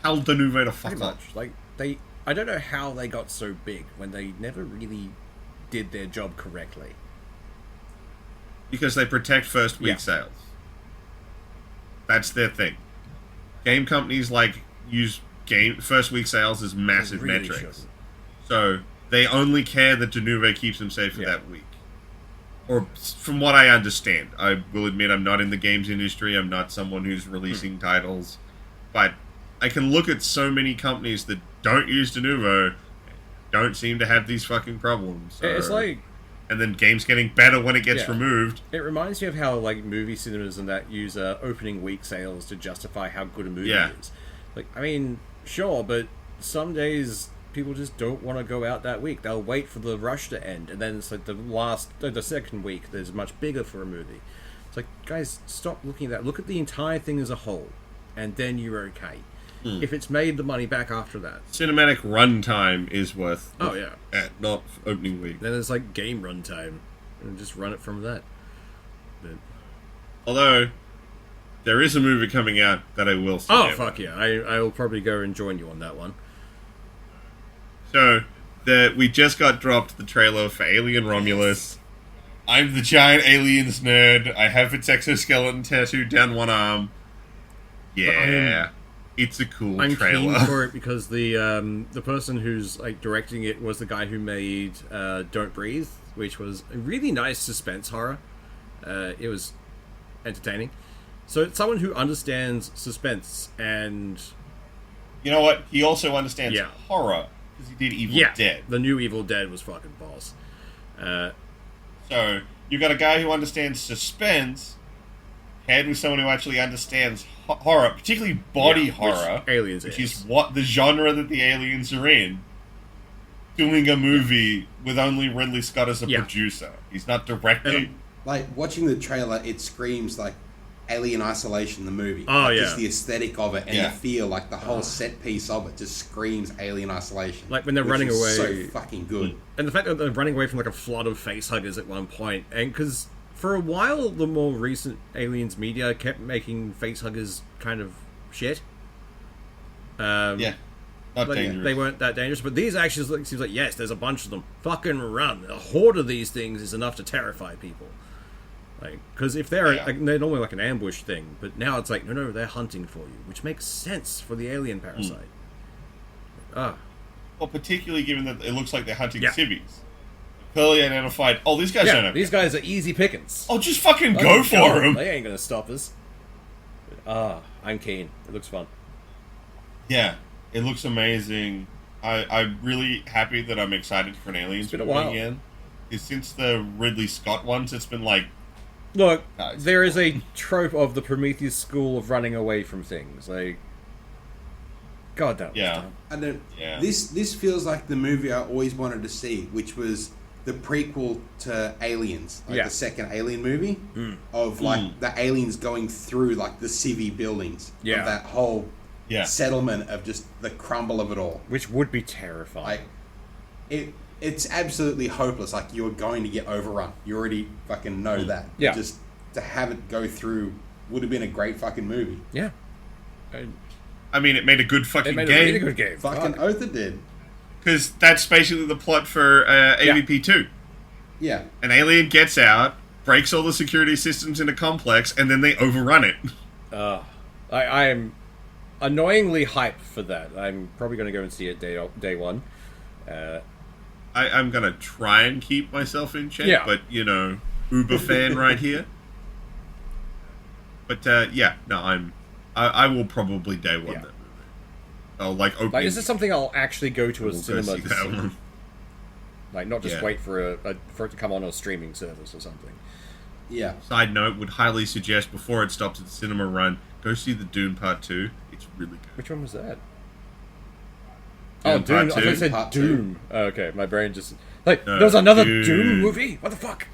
[SPEAKER 2] tell Denuvo to fuck
[SPEAKER 4] Pretty
[SPEAKER 2] off.
[SPEAKER 4] much. Like, I don't know how they got so big when they never really did their job correctly.
[SPEAKER 2] Because they protect first week
[SPEAKER 4] Yeah.
[SPEAKER 2] sales. That's their thing. Game companies use first week sales as massive
[SPEAKER 4] Really
[SPEAKER 2] metrics.
[SPEAKER 4] shouldn't.
[SPEAKER 2] So they only care that Denuvo keeps them safe for
[SPEAKER 4] Yeah.
[SPEAKER 2] that week. Or from what I understand. I will admit I'm not in the games industry. I'm not someone who's releasing titles. But I can look at so many companies that don't use Denuvo, don't seem to have these fucking problems. So-
[SPEAKER 4] It's like,
[SPEAKER 2] and then games getting better when it gets
[SPEAKER 4] Yeah.
[SPEAKER 2] removed.
[SPEAKER 4] it reminds me of how, like, movie cinemas and that use opening week sales to justify how good a movie
[SPEAKER 2] Yeah.
[SPEAKER 4] is. Like, I mean, sure, but some days people just don't want to go out that week. They'll wait for the rush to end, and then it's like the second week there's much bigger for a movie. It's like, guys, stop looking at that. Look at the entire thing as a whole, and then you're okay. If it's made the money back after that,
[SPEAKER 2] Cinematic runtime is worth
[SPEAKER 4] oh yeah,
[SPEAKER 2] not opening week.
[SPEAKER 4] then there's like game runtime, and just run it from that. But,
[SPEAKER 2] Although there is a movie coming out that I will see.
[SPEAKER 4] oh fuck yeah, I will probably go and join you on that one.
[SPEAKER 2] So we just got dropped the trailer for Alien Romulus. I'm the giant aliens nerd. I have its exoskeleton tattooed down one arm. Yeah, it's a cool
[SPEAKER 4] I'm
[SPEAKER 2] trailer.
[SPEAKER 4] keen for it because the person who's like directing it was the guy who made Don't Breathe, which was a really nice suspense horror. It was entertaining. So it's someone who understands suspense and
[SPEAKER 2] You know what? He also understands
[SPEAKER 4] Yeah.
[SPEAKER 2] horror because he did Evil
[SPEAKER 4] yeah,
[SPEAKER 2] Dead.
[SPEAKER 4] the new Evil Dead was fucking boss.
[SPEAKER 2] So you've got a guy who understands suspense, paired with someone who actually understands horror, particularly body
[SPEAKER 4] Yeah, which
[SPEAKER 2] horror,
[SPEAKER 4] Aliens
[SPEAKER 2] which
[SPEAKER 4] is.
[SPEAKER 2] is what the genre that the aliens are in. Doing a movie with only Ridley Scott as a
[SPEAKER 4] Yeah.
[SPEAKER 2] producer. He's not directing.
[SPEAKER 3] Like, watching the trailer, it screams like Alien Isolation, the movie.
[SPEAKER 4] Oh,
[SPEAKER 3] Like,
[SPEAKER 4] yeah.
[SPEAKER 3] Just the aesthetic of it and
[SPEAKER 2] Yeah.
[SPEAKER 3] the feel, like the whole set piece of it just screams Alien Isolation.
[SPEAKER 4] Like when they're
[SPEAKER 3] which
[SPEAKER 4] running
[SPEAKER 3] is
[SPEAKER 4] away.
[SPEAKER 3] so fucking good.
[SPEAKER 4] And the fact that they're running away from like a flood of facehuggers at one point, and because for a while the more recent Aliens media kept making facehuggers kind of shit.
[SPEAKER 2] Yeah. Not
[SPEAKER 4] Like,
[SPEAKER 2] dangerous.
[SPEAKER 4] they weren't that dangerous, but these actually seems like yes, there's a bunch of them. Fucking run! A horde of these things is enough to terrify people. Like, because if they're
[SPEAKER 2] Yeah.
[SPEAKER 4] like, they're normally like an ambush thing, but now it's like no, they're hunting for you, which makes sense for the alien parasite. Ah,
[SPEAKER 2] Well, particularly given that it looks like they're hunting
[SPEAKER 4] Yeah.
[SPEAKER 2] civvies. Clearly identified, oh, these guys don't
[SPEAKER 4] yeah,
[SPEAKER 2] have...
[SPEAKER 4] these guys are easy pickings.
[SPEAKER 2] Oh, just fucking go for them!
[SPEAKER 4] They ain't gonna stop us. I'm keen. It looks fun.
[SPEAKER 2] Yeah, it looks amazing. I'm really happy that I'm excited for an Aliens
[SPEAKER 4] It's been a
[SPEAKER 2] movie
[SPEAKER 4] while.
[SPEAKER 2] again. Since the Ridley Scott ones, it's been like
[SPEAKER 4] Look,
[SPEAKER 2] No, it's
[SPEAKER 4] there is a trope of the Prometheus school of running away from things. Like, God, that was
[SPEAKER 2] Yeah.
[SPEAKER 4] dumb.
[SPEAKER 3] I don't.
[SPEAKER 2] Yeah.
[SPEAKER 3] This feels like the movie I always wanted to see, which was the prequel to Aliens, like
[SPEAKER 4] Yeah.
[SPEAKER 3] the second Alien movie, of like the aliens going through like the civvy buildings,
[SPEAKER 4] Yeah.
[SPEAKER 3] of that whole
[SPEAKER 2] Yeah.
[SPEAKER 3] settlement of just the crumble of it all.
[SPEAKER 4] Which would be terrifying.
[SPEAKER 3] Like, it's absolutely hopeless. Like, you're going to get overrun. You already fucking know that.
[SPEAKER 4] Yeah.
[SPEAKER 3] Just to have it go through would have been a great fucking movie.
[SPEAKER 4] yeah. And
[SPEAKER 2] I mean, it made a good
[SPEAKER 4] it
[SPEAKER 2] fucking
[SPEAKER 4] made
[SPEAKER 2] game.
[SPEAKER 4] a really good game.
[SPEAKER 3] Fucking
[SPEAKER 4] Fuck.
[SPEAKER 3] oath it did.
[SPEAKER 2] Because that's basically the plot for AVP 2.
[SPEAKER 3] Yeah.
[SPEAKER 2] An alien gets out, breaks all the security systems in a complex, and then they overrun it.
[SPEAKER 4] I am annoyingly hyped for that. I'm probably going to go and see it day one.
[SPEAKER 2] I'm gonna try and keep myself in check,
[SPEAKER 4] Yeah.
[SPEAKER 2] but you know, Uber fan right here. But yeah, no, I will probably day one
[SPEAKER 4] Yeah.
[SPEAKER 2] that movie. I'll like open.
[SPEAKER 4] Like, is this something I'll actually go to a
[SPEAKER 2] We'll go
[SPEAKER 4] cinema
[SPEAKER 2] see
[SPEAKER 4] to
[SPEAKER 2] that
[SPEAKER 4] see?
[SPEAKER 2] one.
[SPEAKER 4] Like, not just
[SPEAKER 2] Yeah.
[SPEAKER 4] wait for for it to come on a streaming service or something.
[SPEAKER 3] Yeah.
[SPEAKER 2] Side note: would highly suggest before it stops at the cinema run, go see the Dune Part 2. It's really good.
[SPEAKER 4] Which one was that?
[SPEAKER 2] Dune
[SPEAKER 4] Oh, Dune. I
[SPEAKER 2] Part
[SPEAKER 4] thought
[SPEAKER 2] 2.
[SPEAKER 4] you said
[SPEAKER 3] Part
[SPEAKER 4] Doom. Oh, okay, my brain just... Like,
[SPEAKER 2] No,
[SPEAKER 4] there's another
[SPEAKER 2] Dune.
[SPEAKER 4] Doom movie? What the fuck?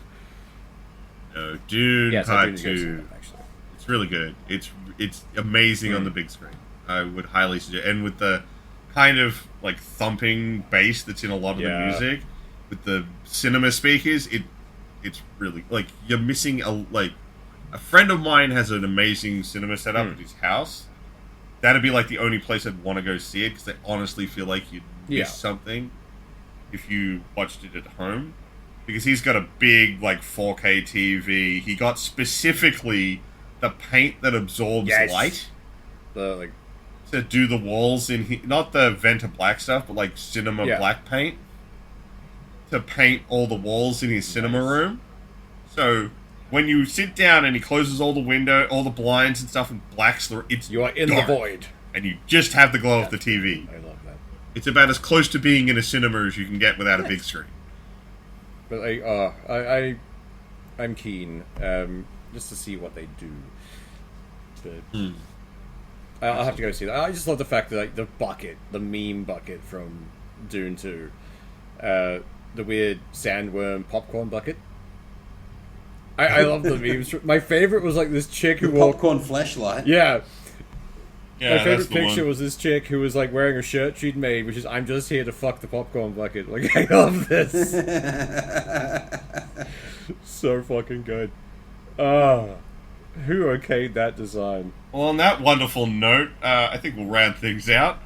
[SPEAKER 2] No, Dune
[SPEAKER 4] Yes, I
[SPEAKER 2] Part
[SPEAKER 4] didn't go see
[SPEAKER 2] 2.
[SPEAKER 4] that, actually.
[SPEAKER 2] It's really good. It's amazing on the big screen. I would highly suggest, and with the kind of like thumping bass that's in a lot of
[SPEAKER 4] Yeah.
[SPEAKER 2] the music, with the cinema speakers, it's really like you're missing a friend of mine has an amazing cinema setup at his house. That'd be like the only place I'd want to go see it because I honestly feel like you'd miss
[SPEAKER 4] Yeah.
[SPEAKER 2] something if you watched it at home. Because he's got a big like 4K TV. He got specifically the paint that absorbs
[SPEAKER 4] Yes.
[SPEAKER 2] light
[SPEAKER 4] The, like,
[SPEAKER 2] to do the walls in not the Venta black stuff, but like cinema
[SPEAKER 4] Yeah.
[SPEAKER 2] black paint to paint all the walls in his cinema room. So when you sit down and he closes all the blinds and stuff and blacks it's
[SPEAKER 4] you are in
[SPEAKER 2] dark,
[SPEAKER 4] the void.
[SPEAKER 2] and you just have the glow of the TV.
[SPEAKER 4] I love that.
[SPEAKER 2] It's about as close to being in a cinema as you can get without a big screen.
[SPEAKER 4] But I'm keen, just to see what they do. But I'll have to go see that. I just love the fact that, like, the meme bucket from Dune 2, the weird sandworm popcorn bucket. I love the memes. My favorite was like this chick who
[SPEAKER 3] The
[SPEAKER 4] walked.
[SPEAKER 3] popcorn flashlight.
[SPEAKER 4] Yeah,
[SPEAKER 2] Yeah,
[SPEAKER 4] my favorite
[SPEAKER 2] that's the
[SPEAKER 4] picture
[SPEAKER 2] one.
[SPEAKER 4] was this chick who was like wearing a shirt she'd made, which is "I'm just here to fuck the popcorn bucket." Like, I love this. So fucking good. Who okayed that design?
[SPEAKER 2] Well, on that wonderful note, I think we'll round things out.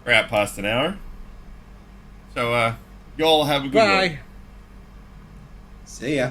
[SPEAKER 2] We're out past an hour. So, y'all have a good one.
[SPEAKER 4] Bye.
[SPEAKER 3] See ya.